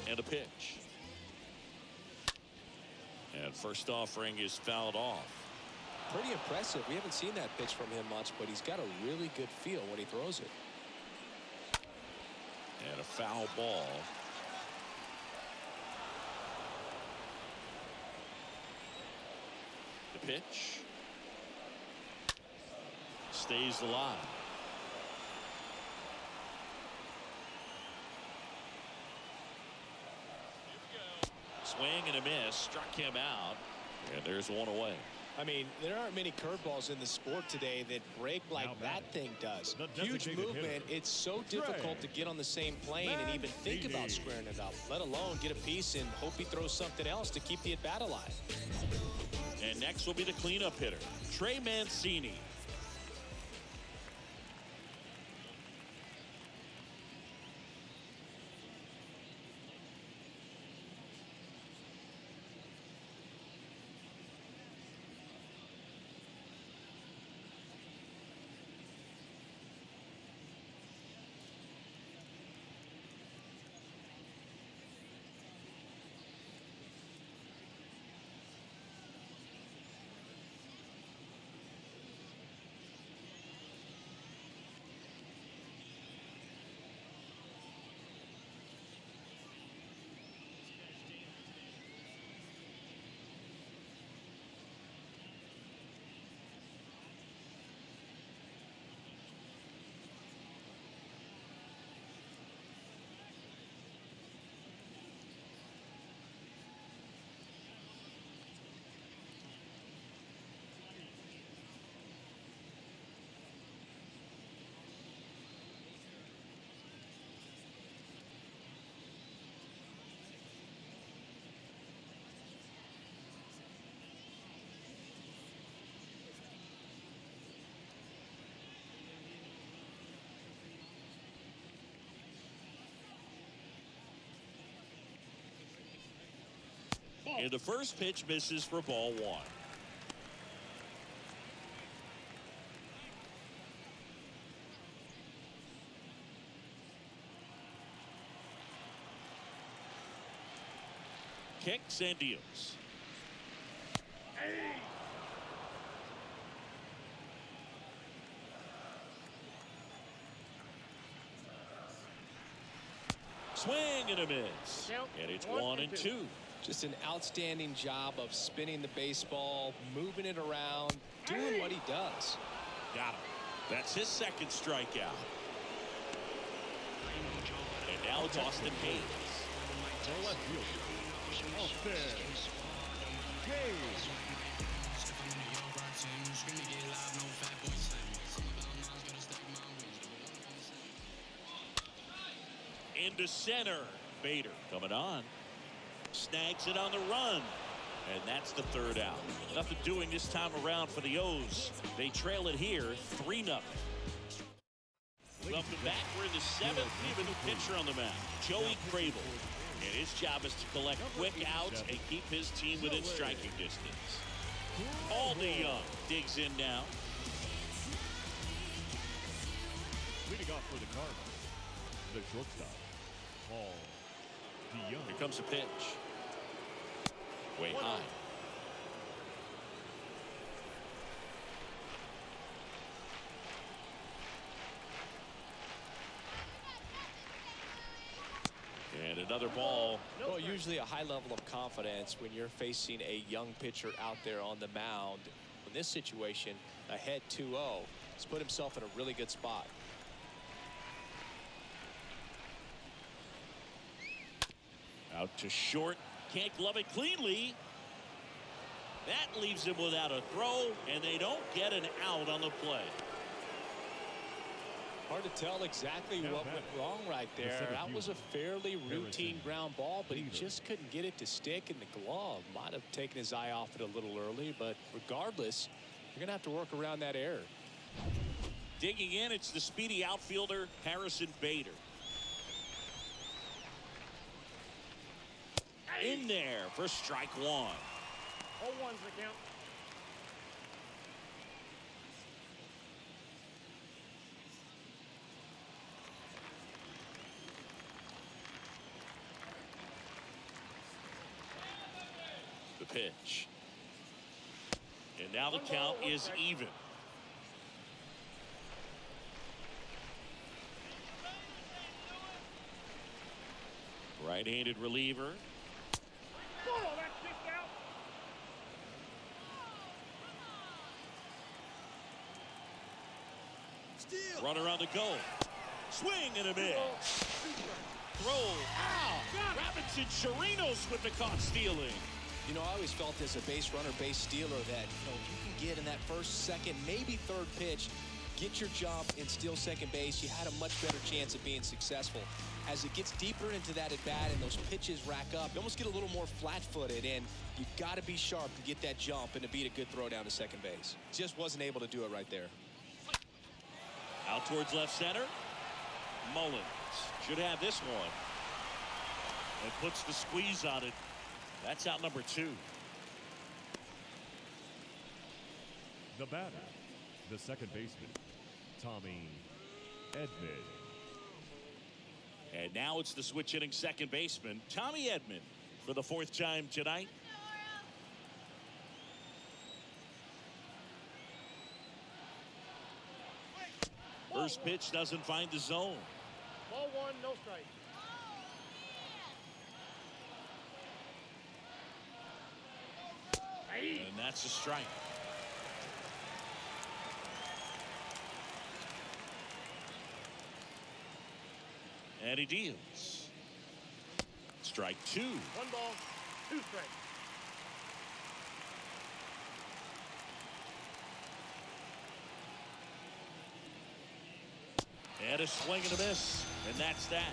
[SPEAKER 1] And a pitch. And first offering is fouled off.
[SPEAKER 2] Pretty impressive. We haven't seen that pitch from him much, but he's got a really good feel when he throws it.
[SPEAKER 1] And a foul ball. The pitch. Stays alive. Swing and a miss. Struck him out. And there's one away.
[SPEAKER 2] I mean, there aren't many curveballs in the sport today that break like that thing does. Huge movement. It's so difficult to get on the same plane and even think about squaring it up, let alone get a piece and hope he throws something else to keep the at-bat alive.
[SPEAKER 1] And next will be the cleanup hitter, Trey Mancini. And the first pitch misses for ball 1. Kicks and deals. Swing and a miss. And it's 1-2.
[SPEAKER 2] Just an outstanding job of spinning the baseball, moving it around, doing what he does.
[SPEAKER 1] Got him. That's his second strikeout. And now it's Austin Hayes.
[SPEAKER 3] The left fielder, Austin Hayes.
[SPEAKER 1] Into center. Bader coming on. Snags it on the run. And that's the third out. Nothing doing this time around for the O's. They trail it here 3-0. Welcome back. We're in the seventh. We have a new pitcher on the mound, Joey Crable. And his job is to collect quick outs and keep his team within striking distance. Aldi Young digs in now.
[SPEAKER 3] Leading off for the Cardinals, the shortstop, Paul DeYoung.
[SPEAKER 1] Here comes a pitch. Way high. And another ball.
[SPEAKER 2] Well, usually a high level of confidence when you're facing a young pitcher out there on the mound. In this situation, ahead 2-0, he's put himself in a really good spot.
[SPEAKER 1] Out to short. Can't glove it cleanly. That leaves him without a throw, and they don't get an out on the play.
[SPEAKER 2] Hard to tell exactly what went wrong right there. That was a fairly routine ground ball, but he just couldn't get it to stick in the glove. Might have taken his eye off it a little early, but regardless, you're going to have to work around that error.
[SPEAKER 1] Digging in, it's the speedy outfielder, Harrison Bader. In there for strike one.
[SPEAKER 4] 0-1's the count.
[SPEAKER 1] The pitch. And now the count is even. Right-handed reliever.
[SPEAKER 4] Oh, that's kicked out.
[SPEAKER 2] Steal.
[SPEAKER 1] Runner on the go. Swing and a miss. Throw out. Robinson Chirinos with the caught stealing.
[SPEAKER 2] You know, I always felt as a base runner, base stealer that, you can get in that first, second, maybe third pitch, get your jump and steal second base. You had a much better chance of being successful. As it gets deeper into that at bat and those pitches rack up, you almost get a little more flat-footed, and you got to be sharp to get that jump and to beat a good throw down to second base. Just wasn't able to do it right there.
[SPEAKER 1] Out towards left center. Mullins should have this one. And puts the squeeze on it. That's out number 2.
[SPEAKER 3] The batter, the second baseman, Tommy Edman.
[SPEAKER 1] And now it's the switch hitting second baseman, Tommy Edman, for the 4th time tonight. First pitch doesn't find the zone.
[SPEAKER 4] Ball 1, no strike.
[SPEAKER 1] And that's a strike. And he deals. Strike 2.
[SPEAKER 4] 1 ball, 2 strikes.
[SPEAKER 3] And a swing and a miss. And that's that.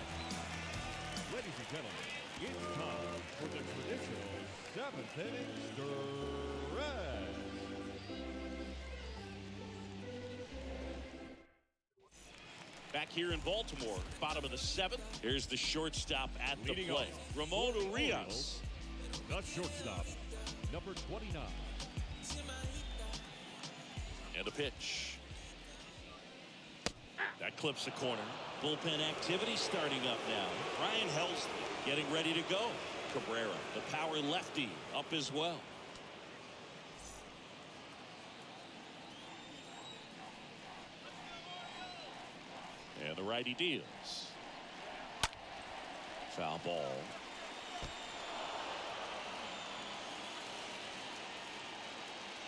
[SPEAKER 3] Ladies and gentlemen, it's time for the traditional 7th inning stretch.
[SPEAKER 1] Back here in Baltimore, bottom of the 7th. Here's the shortstop at the
[SPEAKER 3] Leading
[SPEAKER 1] plate,
[SPEAKER 3] off,
[SPEAKER 1] Ramon
[SPEAKER 3] for the
[SPEAKER 1] Orioles.
[SPEAKER 3] Orioles, the shortstop, number 29.
[SPEAKER 1] And a pitch. That clips the corner. Bullpen activity starting up now. Ryan Helsley getting ready to go. Cabrera, the power lefty, up as well. And the righty deals. Foul ball.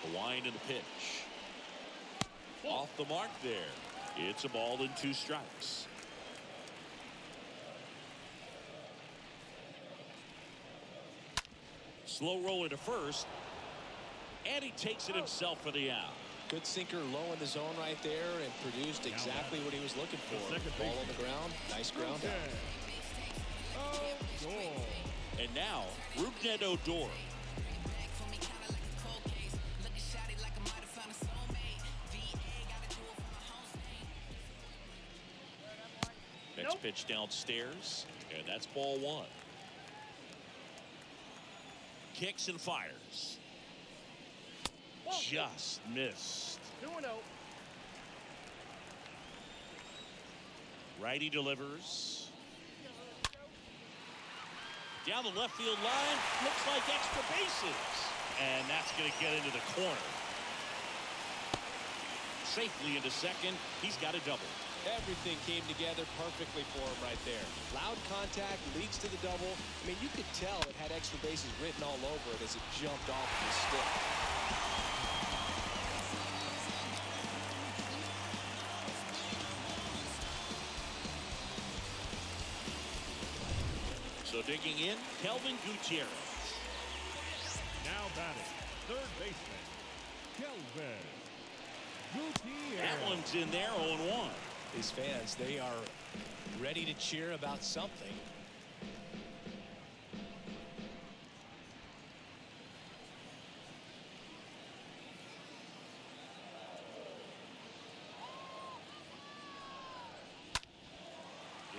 [SPEAKER 1] The wind and the pitch. Off the mark there. It's a ball and 2 strikes. Slow roller to first. And he takes it himself for the out.
[SPEAKER 2] Good sinker low in the zone right there and produced exactly what he was looking for. Ball on the ground. Nice ground out.
[SPEAKER 1] And now, Rougned Odor. Next pitch downstairs, and that's ball 1. Kicks and fires. Just missed.
[SPEAKER 4] 2-0.
[SPEAKER 1] Righty delivers. Down the left field line. Looks like extra bases. And that's going to get into the corner. Safely into second. He's got a double.
[SPEAKER 2] Everything came together perfectly for him right there. Loud contact leads to the double. I mean, you could tell it had extra bases written all over it as it jumped off of the stick.
[SPEAKER 1] So digging in, Kelvin Gutierrez.
[SPEAKER 3] Now batting, third baseman, Kelvin Gutierrez.
[SPEAKER 1] That one's in there, 0-1.
[SPEAKER 2] These fans, they are ready to cheer about something.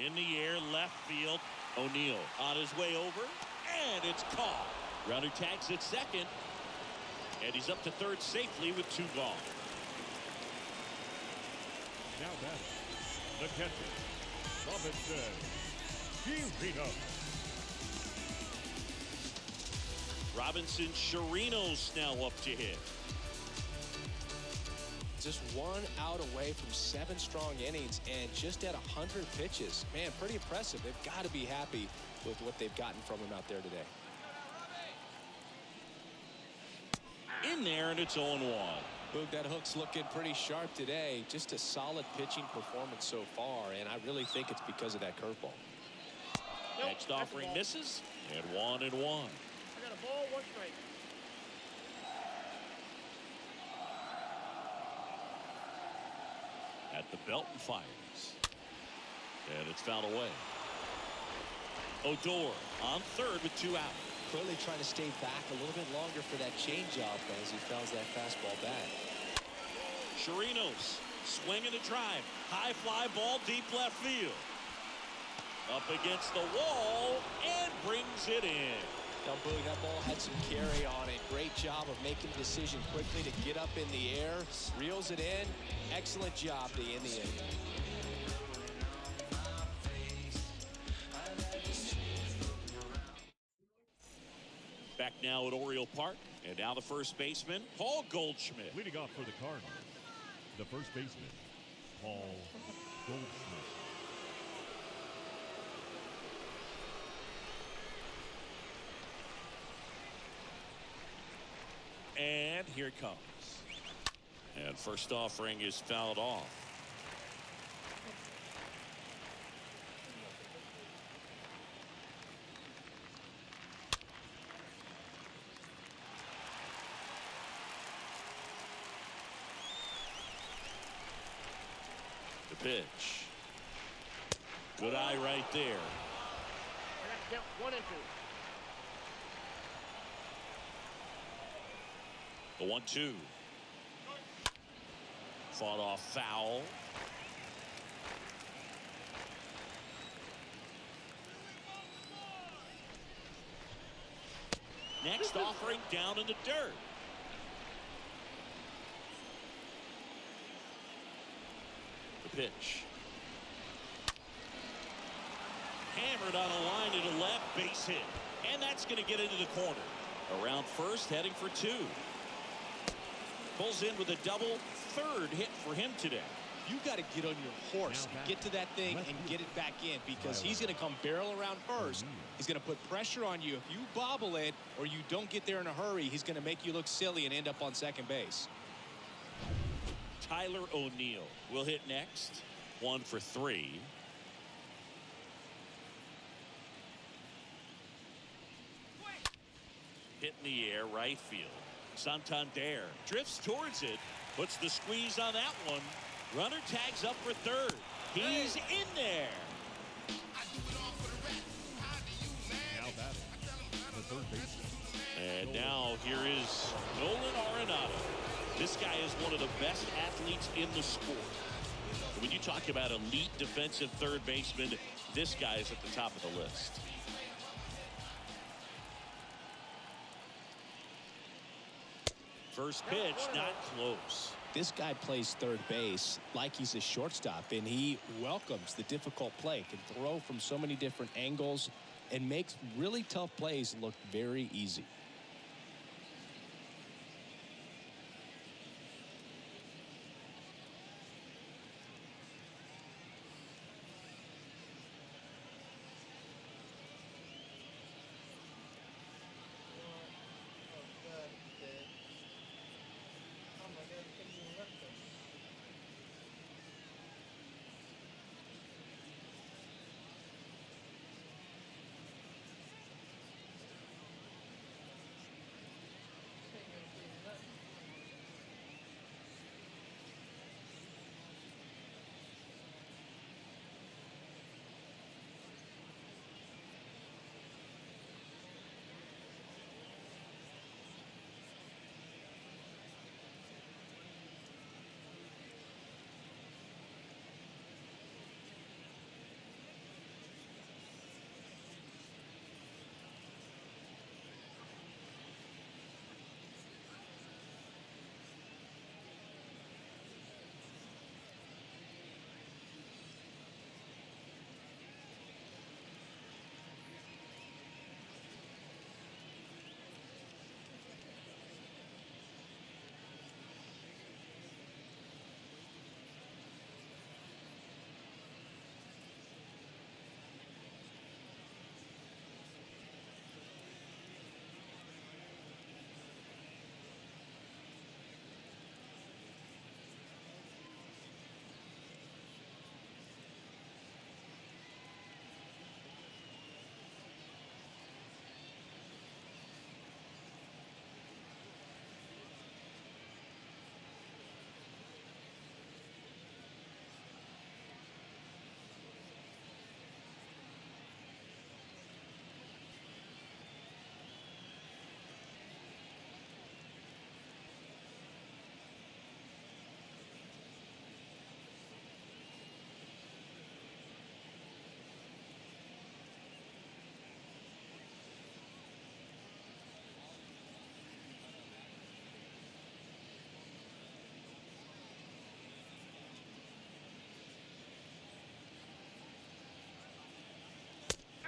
[SPEAKER 1] In the air, left field. O'Neill on his way over, and it's caught. Runner tags at second, and he's up to third safely with 2 gone.
[SPEAKER 3] Now batting, the catcher, Robinson Chirinos.
[SPEAKER 1] Robinson Chirinos now up to hit.
[SPEAKER 2] Just 1 out away from 7 strong innings and just at 100 pitches. Man, pretty impressive. They've got to be happy with what they've gotten from him out there today.
[SPEAKER 1] In there, and it's 0-1.
[SPEAKER 2] Boog, that hook's looking pretty sharp today. Just a solid pitching performance so far, and I really think it's because of that curveball.
[SPEAKER 1] Next offering misses, and 1-1.
[SPEAKER 4] I got a ball, 1 strike.
[SPEAKER 1] At the belt and fires. And it's fouled away. Odor on third with 2 out.
[SPEAKER 2] Clearly trying to stay back a little bit longer for that changeup as he fouls that fastball back.
[SPEAKER 1] Chirinos swinging a drive. High fly ball deep left field. Up against the wall and brings it in.
[SPEAKER 2] Now, Boog, that ball had some carry on it. Great job of making a decision quickly to get up in the air. Reels it in. Excellent job to end the inning.
[SPEAKER 1] Back now at Oriole Park, and now the first baseman, Paul Goldschmidt.
[SPEAKER 3] Leading off for the Cardinals, the first baseman, Paul Goldschmidt.
[SPEAKER 1] And here it comes. And first offering is fouled off. The pitch. Good eye right there.
[SPEAKER 4] I got to count 1 and 2.
[SPEAKER 1] The 1-2. Fought off foul. Next offering down in the dirt. The pitch. Hammered on a line to the left, base hit. And that's going to get into the corner. Around first, heading for 2. Pulls in with a double, 3rd hit for him today.
[SPEAKER 2] you got to get on your horse, get to that thing, and get it back in, because he's going to come barrel around first. He's going to put pressure on you. If you bobble it or you don't get there in a hurry, he's going to make you look silly and end up on second base.
[SPEAKER 1] Tyler O'Neill will hit next. 1 for 3. Hit in the air, right field. Santander drifts towards it, puts the squeeze on that one. Runner tags up for third. He's in there.
[SPEAKER 3] Now batting, the third baseman.
[SPEAKER 1] And now here is Nolan Arenado. This guy is one of the best athletes in the sport. When you talk about elite defensive third baseman, this guy is at the top of the list. First pitch, not close.
[SPEAKER 2] This guy plays third base like he's a shortstop, and he welcomes the difficult play, can throw from so many different angles, and makes really tough plays look very easy.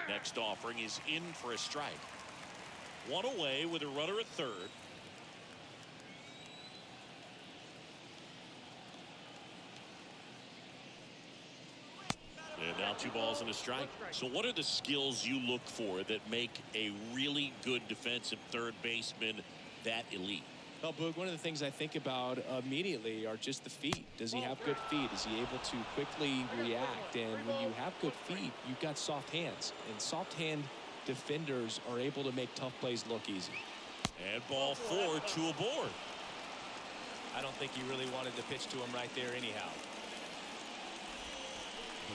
[SPEAKER 1] Next offering is in for a strike. One away with a runner at third. And now 2 balls and a strike. So what are the skills you look for that make a really good defensive third baseman that elite?
[SPEAKER 2] Well, Boog, one of the things I think about immediately are just the feet. Does he have good feet? Is he able to quickly react? And when you have good feet, you've got soft hands. And soft hand defenders are able to make tough plays look easy.
[SPEAKER 1] And ball 4, 2 aboard.
[SPEAKER 2] I don't think he really wanted to pitch to him right there anyhow.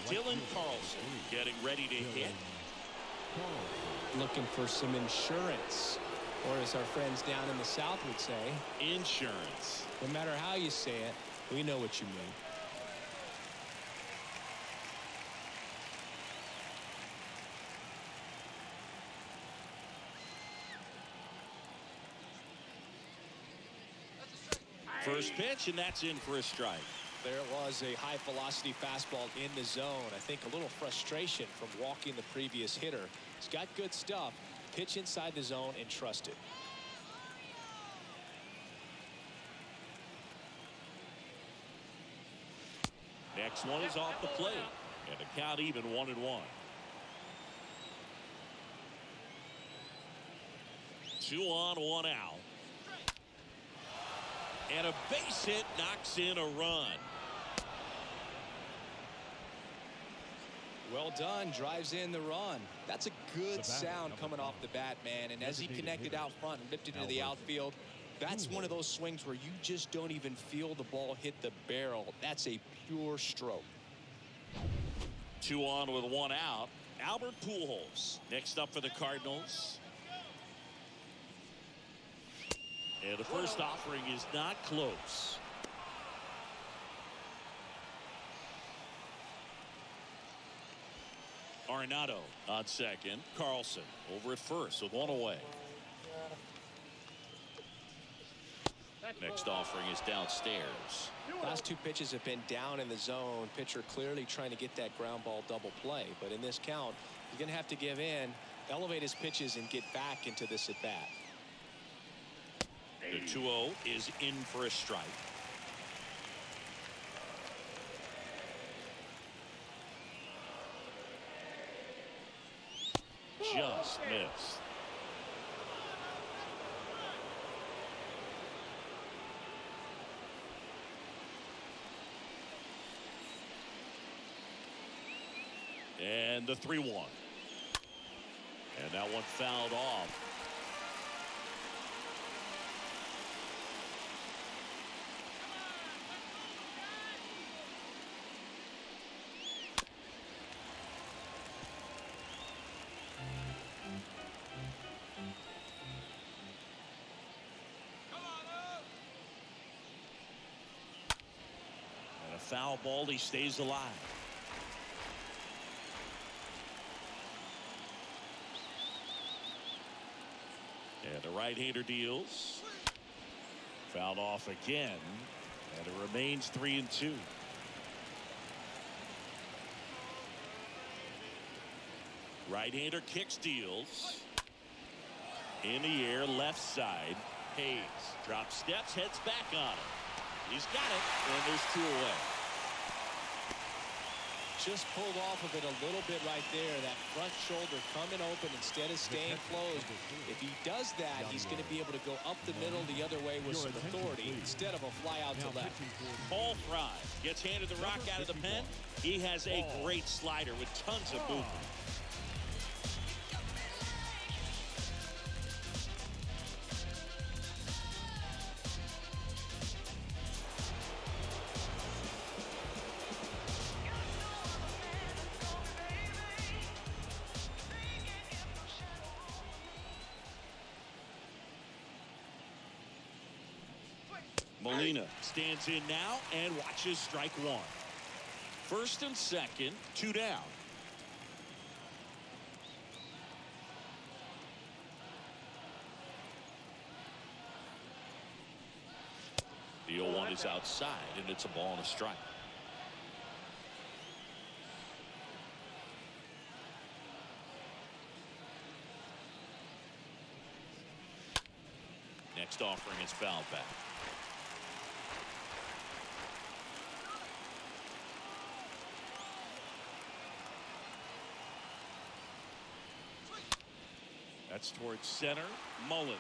[SPEAKER 1] Dylan Carlson getting ready to hit.
[SPEAKER 2] Looking for some insurance. Or as our friends down in the South would say,
[SPEAKER 1] insurance.
[SPEAKER 2] No matter how you say it, we know what you mean.
[SPEAKER 1] First pitch, and that's in for a strike.
[SPEAKER 2] There was a high velocity fastball in the zone. I think a little frustration from walking the previous hitter. He's got good stuff. Pitch inside the zone and trust it.
[SPEAKER 1] Next one is off the plate. And the count even 1-1. 2 on, 1 out. And a base hit knocks in a run.
[SPEAKER 2] Well done, drives in the run. That's a good sound coming off the bat, man. And as he connected out front and lifted into the outfield, that's one of those swings where you just don't even feel the ball hit the barrel. That's a pure stroke.
[SPEAKER 1] 2 on with 1 out. Albert Pujols next up for the Cardinals. And the first offering is not close. Arenado on second. Carlson over at first with 1 away. Next offering is downstairs.
[SPEAKER 2] Last 2 pitches have been down in the zone. Pitcher clearly trying to get that ground ball double play. But in this count, he's going to have to give in, elevate his pitches, and get back into this at bat.
[SPEAKER 1] The 2-0 is in for a strike. Just missed. And the 3-1. And that one fouled off. And a foul ball, he stays alive. And the right-hander deals. Fouled off again. And it remains 3-2. Right-hander kicks, deals. In the air, left side. Hayes drops steps, heads back on it. He's got it, and there's 2 away.
[SPEAKER 2] Just pulled off of it a little bit right there. That front shoulder coming open instead of staying closed. If he does that, he's going to be able to go up the middle the other way with some authority instead of a fly out to left.
[SPEAKER 1] Paul Fry gets handed the rock out of the pen. He has a great slider with tons of movement. Molina stands in now and watches strike 1. First and second, 2 down. The 0-1 is outside, and it's a ball and a strike. Next offering is fouled back. That's towards center. Mullins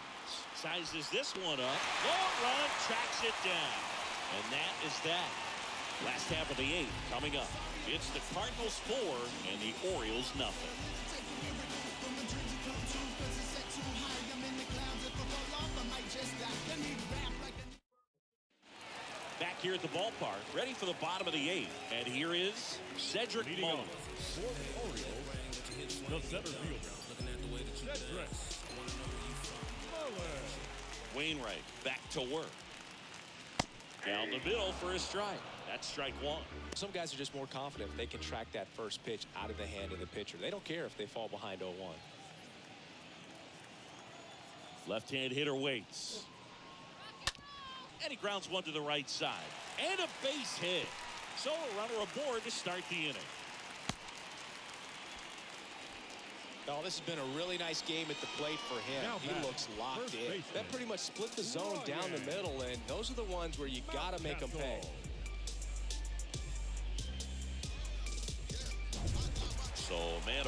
[SPEAKER 1] sizes this one up. Long run, tracks it down. And that is that. Last half of the 8th coming up. It's the Cardinals 4 and the Orioles nothing. Back here at the ballpark, ready for the bottom of the 8th. And here is Cedric Mullins.
[SPEAKER 3] The center fielder.
[SPEAKER 1] Wainwright back to work. Down the middle for a strike. That's strike 1.
[SPEAKER 2] Some guys are just more confident if they can track that first pitch out of the hand of the pitcher. They don't care if they fall behind 0-1.
[SPEAKER 1] Left-hand hitter waits. And he grounds one to the right side. And a base hit. So a runner aboard to start the inning.
[SPEAKER 2] Oh, this has been a really nice game at the plate for him. He looks locked in. That pretty much split the zone down the middle, and those are the ones where you got to make them pay.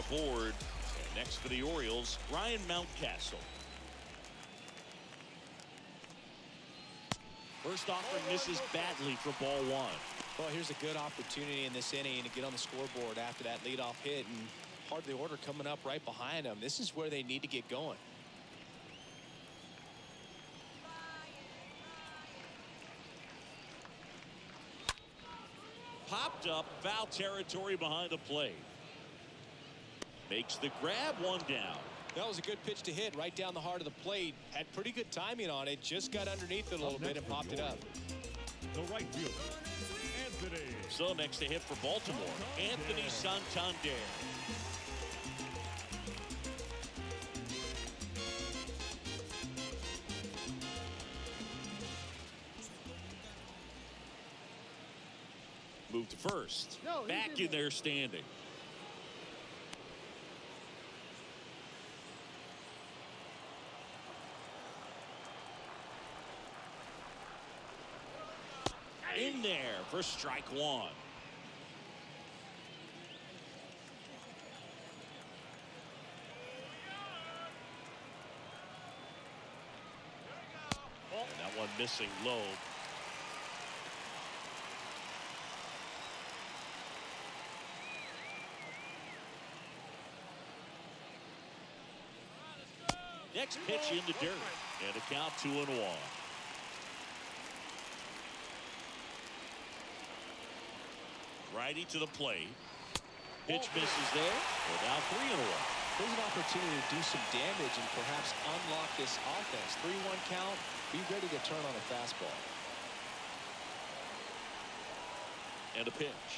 [SPEAKER 1] board. And next for the Orioles, Ryan Mountcastle. First offering misses badly for ball one.
[SPEAKER 2] Well, here's a good opportunity in this inning to get on the scoreboard after that leadoff hit, and part of the order coming up right behind them. This is where they need to get going.
[SPEAKER 1] Popped up, foul territory behind the plate. Makes the grab, one down.
[SPEAKER 2] That was a good pitch to hit right down the heart of the plate. Had pretty good timing on it. Just got underneath it a little bit and popped it up.
[SPEAKER 3] The right fielder, Anthony.
[SPEAKER 1] So next to hit for Baltimore, Anthony Santander. Move to first. Back in there standing. In there for strike one. And that one missing low. Next pitch in the dirt. And a count 2-1. Righty to the plate. Pitch misses there. And now 3-1.
[SPEAKER 2] There's an opportunity to do some damage and perhaps unlock this offense. 3-1 count. Be ready to turn on a fastball.
[SPEAKER 1] And a pitch.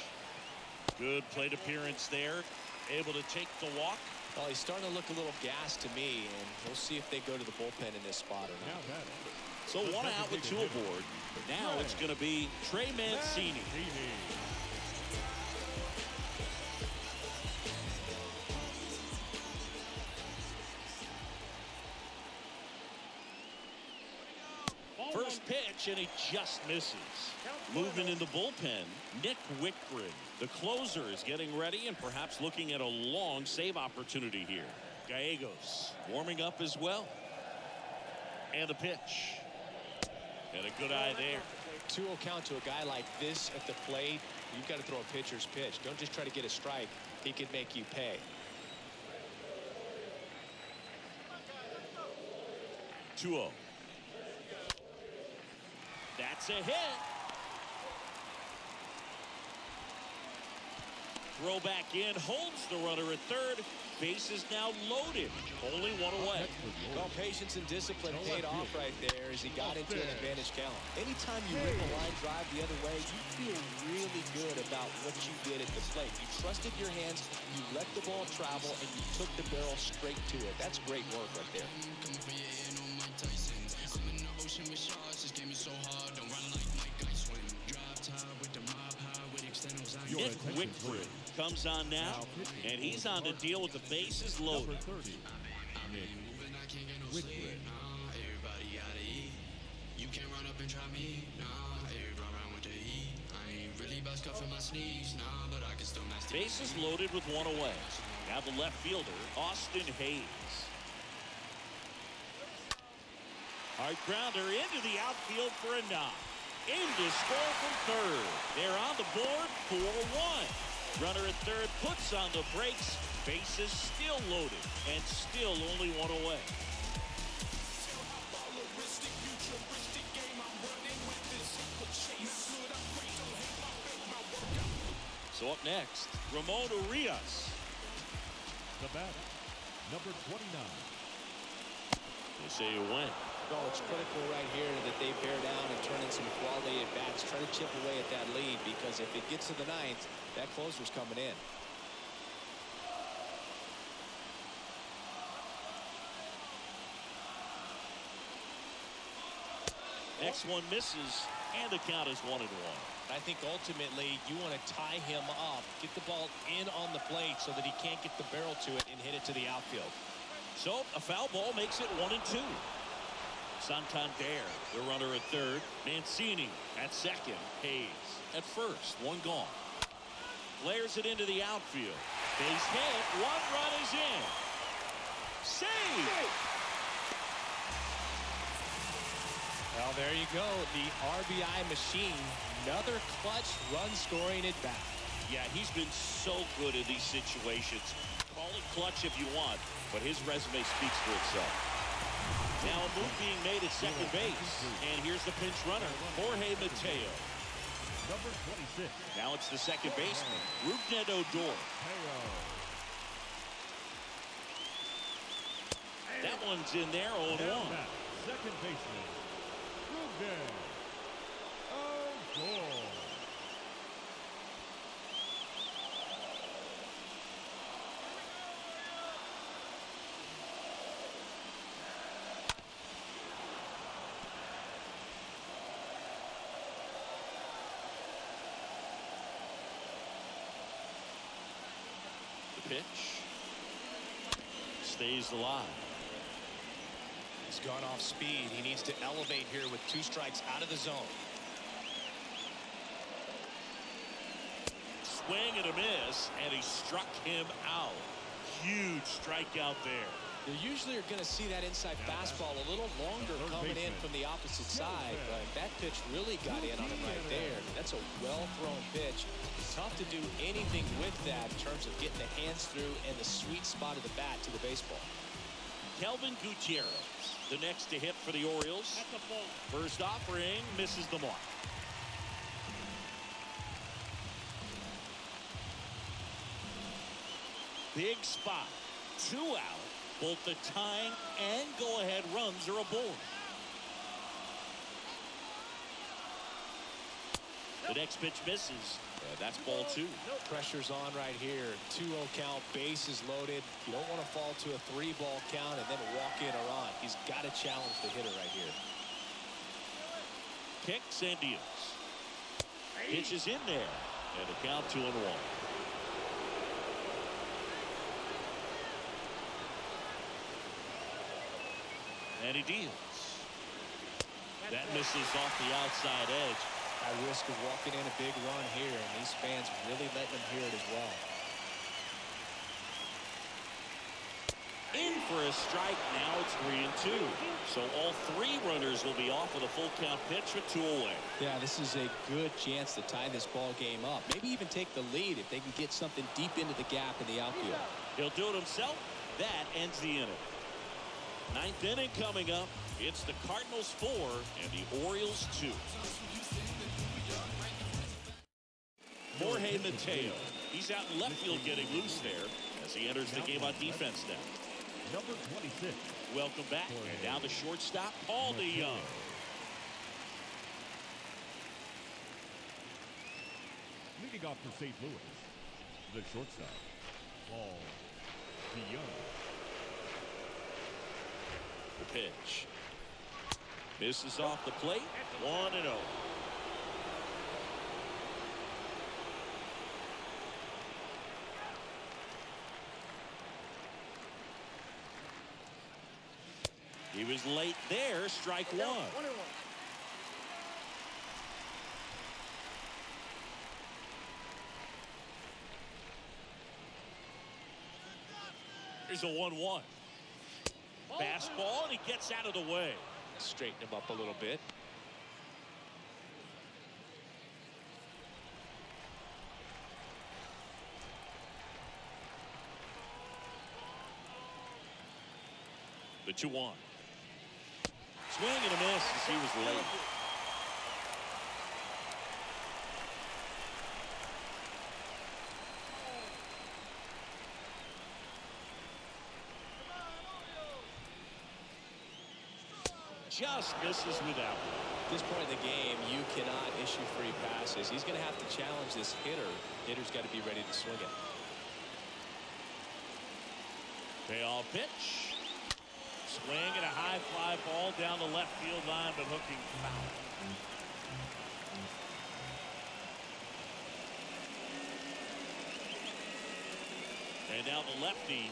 [SPEAKER 1] Good plate appearance there. Able to take the walk.
[SPEAKER 2] Well, he's starting to look a little gassed to me, and we'll see if they go to the bullpen in this spot or not.
[SPEAKER 1] So one out with two aboard. Now it's going to be Trey Mancini. First pitch, and he just misses. Movement in the bullpen, Nick Wickgren. The closer is getting ready and perhaps looking at a long save opportunity here. Gallegos warming up as well. And the pitch. And a good eye there.
[SPEAKER 2] 2-0 count to a guy like this at the plate. You've got to throw a pitcher's pitch. Don't just try to get a strike. He could make you pay.
[SPEAKER 1] 2-0. That's a hit. Throw back in, holds the runner at third. Base is now loaded. Only one away.
[SPEAKER 2] Well, patience and discipline paid off right there as he got into an advantage count. Anytime you rip a line drive the other way, you feel really good about what you did at the plate. You trusted your hands, you let the ball travel, and you took the barrel straight to it. That's great work right there.
[SPEAKER 1] Nick Wickford comes on now, and he's on the deal with the bases loaded. Bases loaded with one away. Now the left fielder, Austin Hayes. Hard grounder into the outfield for a knock. In to score from third. They're on the board, 4-1. Runner at third puts on the brakes. Bases still loaded and still only one away. So up next, Ramon Urias.
[SPEAKER 3] The batter, number 29.
[SPEAKER 1] They say you win.
[SPEAKER 2] Well, it's critical right here that they bear down and turn in some quality at bats. Try to chip away at that lead, because if it gets to the ninth, that closer's coming in.
[SPEAKER 1] Next one misses, and the count is 1-1.
[SPEAKER 2] I think ultimately you want to tie him up, get the ball in on the plate so that he can't get the barrel to it and hit it to the outfield.
[SPEAKER 1] So a foul ball makes it 1-2. Santander, the runner at third. Mancini at second. Hayes at first. One gone. Flares it into the outfield. Base hit. One run is in. Save!
[SPEAKER 2] Well, there you go. The RBI machine. Another clutch run-scoring at bat.
[SPEAKER 1] Yeah, he's been so good in these situations. Call it clutch if you want, but his resume speaks for itself. Now a move being made at second base. And here's the pinch runner, Jorge Mateo.
[SPEAKER 3] Number 26.
[SPEAKER 1] Now it's the second baseman, Rougned Odor. That one's in there, 0-1.
[SPEAKER 3] Second baseman, Rougned Odor.
[SPEAKER 1] Pitch stays alive.
[SPEAKER 2] He's gone off speed. He needs to elevate here with 2 strikes out of the zone.
[SPEAKER 1] Swing and a miss, and he struck him out. Huge strikeout there.
[SPEAKER 2] You usually are going to see that inside fastball a little longer coming in from the opposite side, but that pitch really got in on him right there. That's a well-thrown pitch. Tough to do anything with that in terms of getting the hands through and the sweet spot of the bat to the baseball.
[SPEAKER 1] Kelvin Gutierrez, the next to hit for the Orioles.
[SPEAKER 4] That's a ball.
[SPEAKER 1] First offering, misses the mark. Big spot. 2 out. Both the tying and go-ahead runs are aboard. The next pitch misses. That's ball 2.
[SPEAKER 2] Pressure's on right here. 2-0 count, bases loaded. You don't want to fall to a 3-ball count and then walk in or on. He's got to challenge the hitter right here.
[SPEAKER 1] Kicks and deals. Pitch is in there. And the count 2-1. And he deals. That misses off the outside edge.
[SPEAKER 2] At risk of walking in a big run here, and these fans really letting him hear it as well.
[SPEAKER 1] In for a strike. Now it's 3-2. So all 3 runners will be off with a full count pitch with 2 away.
[SPEAKER 2] Yeah, this is a good chance to tie this ball game up. Maybe even take the lead if they can get something deep into the gap in the outfield.
[SPEAKER 1] He'll do it himself. That ends the inning. 9th inning coming up. It's the Cardinals 4 and the Orioles 2. Jorge Mateo. He's out in left field getting loose there as he enters the game on defense now.
[SPEAKER 3] Number 26.
[SPEAKER 1] Welcome back. And now the shortstop, Paul DeYoung.
[SPEAKER 3] Leading off for St. Louis, the shortstop, Paul DeYoung.
[SPEAKER 1] The pitch. Misses off the plate. 1-0. He was late there. Strike 1.
[SPEAKER 4] 1-1.
[SPEAKER 1] Here's a 1-1. Fastball, and he gets out of the way.
[SPEAKER 2] Straighten him up a little bit.
[SPEAKER 1] The 2-1. Swing and a miss as he was late. Just misses with that one.
[SPEAKER 2] At this point in the game, you cannot issue free passes. He's going to have to challenge this hitter. Hitter's got to be ready to swing it.
[SPEAKER 1] Payoff pitch. Swing and a high fly ball down the left field line, but hooking foul. And now the lefty.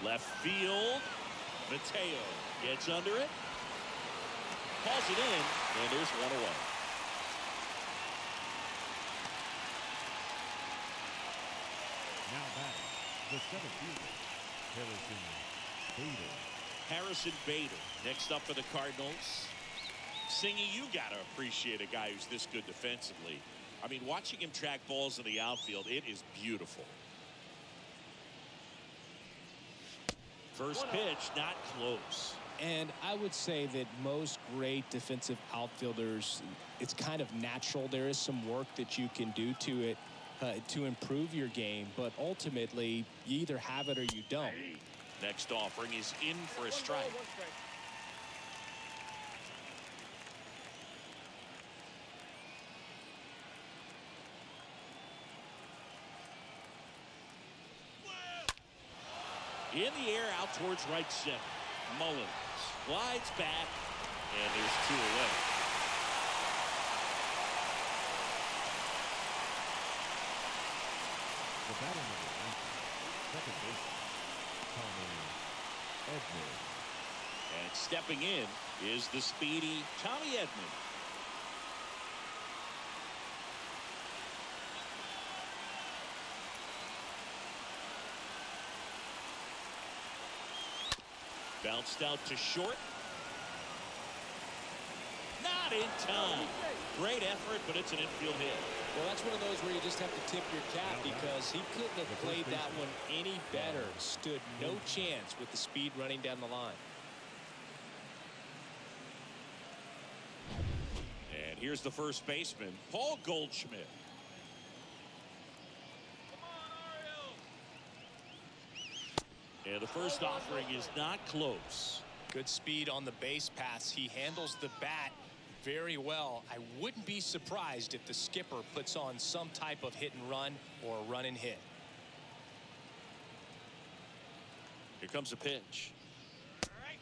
[SPEAKER 1] Left field. Mateo gets under it. Calls it in, and there's 1 away.
[SPEAKER 3] The center fielder, Harrison Bader.
[SPEAKER 1] Harrison Bader next up for the Cardinals. Singy, you got to appreciate a guy who's this good defensively. I mean, watching him track balls in the outfield, it is beautiful. First pitch, not close.
[SPEAKER 5] And I would say that most great defensive outfielders, it's kind of natural. There is some work that you can do to it to improve your game, but ultimately you either have it or you don't.
[SPEAKER 1] Next offering is in for a strike. In the air out towards right center. Mullins slides back, and there's 2 away.
[SPEAKER 3] The batter number 8, second baseman, Tommy Edman.
[SPEAKER 1] And stepping in is the speedy Tommy Edman. Bounced out to short. Not in time. Great effort, but it's an infield hit.
[SPEAKER 5] Well, that's one of those where you just have to tip your cap because he couldn't have played that one any better. Stood no chance with the speed running down the line.
[SPEAKER 1] And here's the first baseman, Paul Goldschmidt. And the first offering is not close.
[SPEAKER 5] Good speed on the base paths. He handles the bat very well. I wouldn't be surprised if the skipper puts on some type of hit and run or run and hit.
[SPEAKER 1] Here comes a pitch.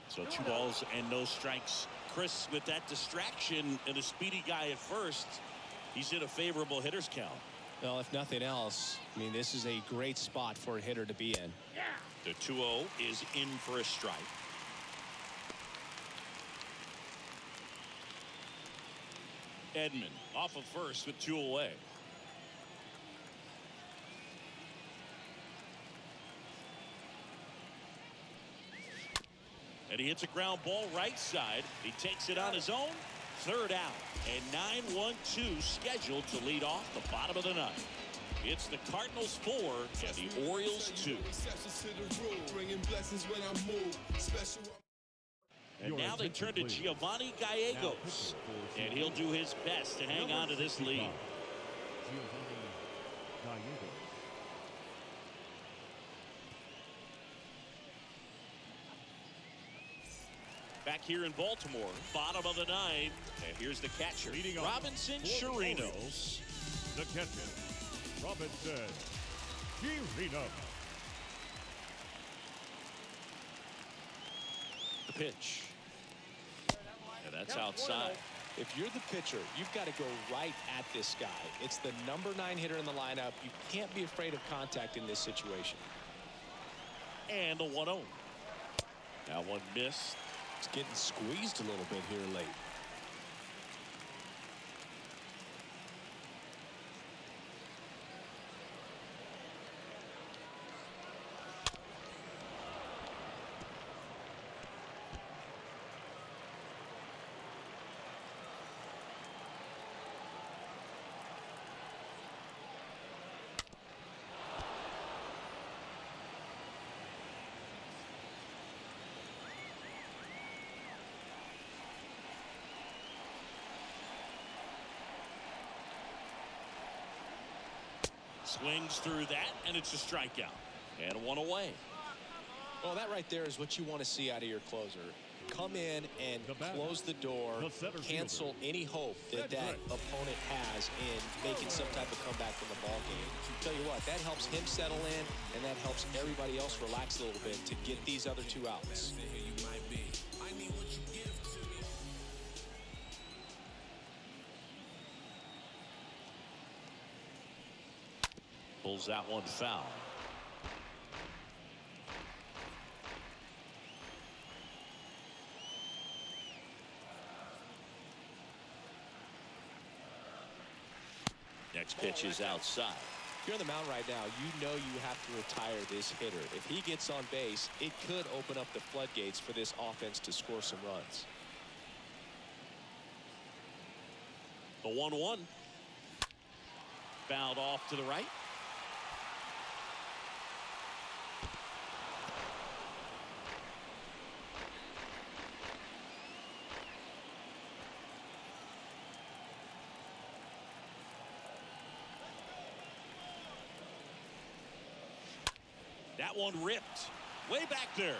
[SPEAKER 1] So 2 balls and no strikes. Chris, with that distraction and a speedy guy at first, he's in a favorable hitter's count.
[SPEAKER 5] Well, if nothing else, I mean, this is a great spot for a hitter to be in.
[SPEAKER 1] The 2-0 is in for a strike. Edman off of first with 2 away. And he hits a ground ball right side. He takes it on his own. 3rd out. And 9-1-2 scheduled to lead off the bottom of the 9th. It's the Cardinals 4 and the Orioles 2. And now they turn to Giovanni Gallegos. And he'll do his best to hang on to this lead. Back here in Baltimore, bottom of the 9th. And here's the catcher, Robinson Chirinos.
[SPEAKER 3] The catcher, Robinson Chirinos.
[SPEAKER 1] The pitch. And that's outside.
[SPEAKER 5] If you're the pitcher, you've got to go right at this guy. It's the number 9 hitter in the lineup. You can't be afraid of contact in this situation.
[SPEAKER 1] And the 1-0. That one missed.
[SPEAKER 5] It's getting squeezed a little bit here late.
[SPEAKER 1] Swings through that, and it's a strikeout. And 1 away.
[SPEAKER 5] Well, that right there is what you want to see out of your closer. Come in and close the door, cancel any hope that that opponent has in making some type of comeback in the ball game. Tell you what, that helps him settle in, and that helps everybody else relax a little bit to get these other 2 outs.
[SPEAKER 1] Pulls that one foul. Next pitch is outside.
[SPEAKER 5] If you're on the mound right now, you know you have to retire this hitter. If he gets on base, it could open up the floodgates for this offense to score some runs.
[SPEAKER 1] The 1-1. Fouled off to the right. That one ripped way back there.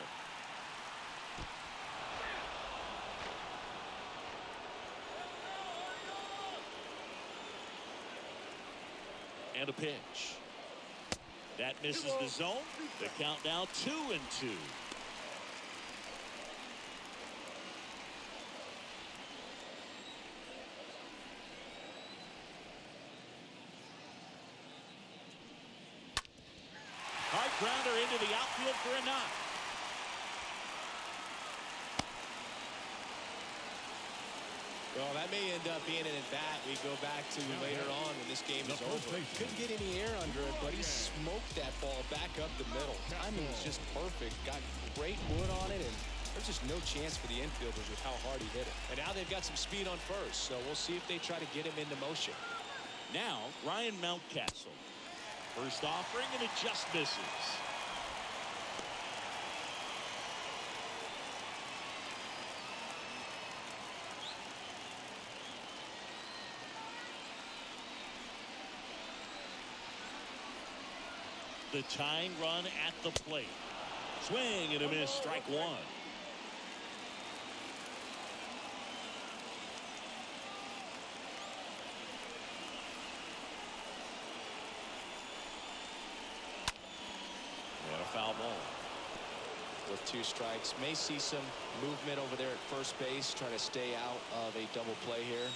[SPEAKER 1] And a pitch. That misses the zone. The count now 2-2. Hard grounder into the outfield for a knock.
[SPEAKER 5] Well, that may end up being an at-bat we go back to later on when this game is over. Couldn't get any air under it, but he smoked that ball back up the middle. Timing was just perfect. Got great wood on it, and there's just no chance for the infielders with how hard he hit it. And now they've got some speed on first, so we'll see if they try to get him into motion.
[SPEAKER 1] Now, Ryan Mountcastle. First offering, and it just misses. The tying run at the plate. Swing and a miss, strike one. And a foul ball.
[SPEAKER 5] With 2 strikes, may see some movement over there at first base, trying to stay out of a double play here.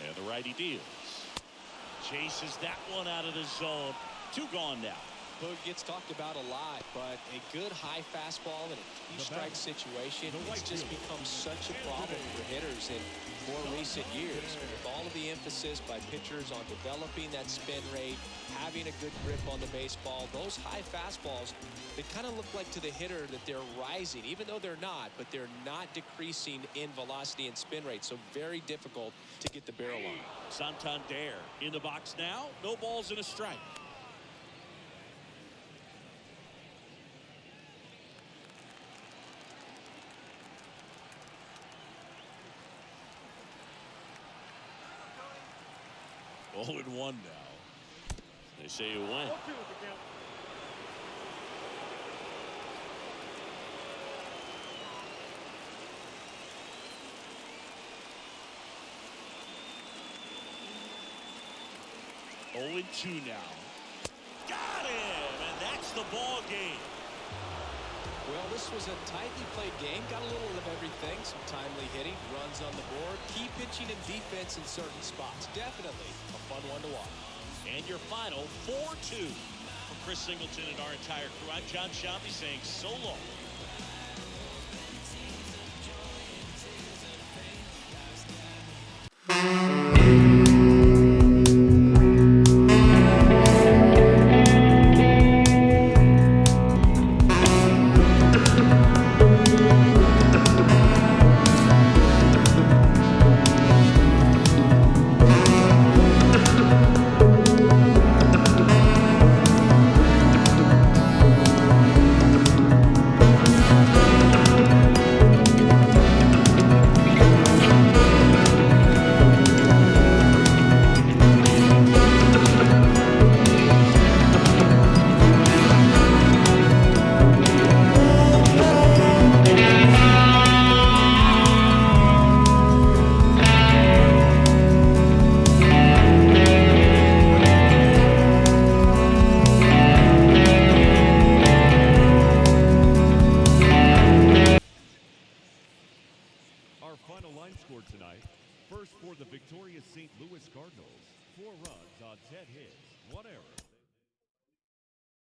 [SPEAKER 1] And the righty deals. Chases that one out of the zone. 2 gone now.
[SPEAKER 5] Boog gets talked about a lot, but a good high fastball in a key-strike situation has just become such a problem for hitters in more recent years. With all of the emphasis by pitchers on developing that spin rate, having a good grip on the baseball, those high fastballs, they kind of look like to the hitter that they're rising, even though they're not, but they're not decreasing in velocity and spin rate, so very difficult to get the barrel on.
[SPEAKER 1] Santander in the box now. No balls and a strike. Oh, and 1 now. They say you went. 0-2 now. Got him, and that's the ball game.
[SPEAKER 5] Well, this was a tightly played game. Got a little of everything. Some timely hitting, runs on the board, key pitching and defense in certain spots. Definitely a fun one to watch.
[SPEAKER 1] And your final 4-2 from Chris Singleton and our entire crew. I'm John Shampi saying so long.
[SPEAKER 3] Final line score tonight. First for the victorious St. Louis Cardinals. 4 runs on 10 hits, 1 error.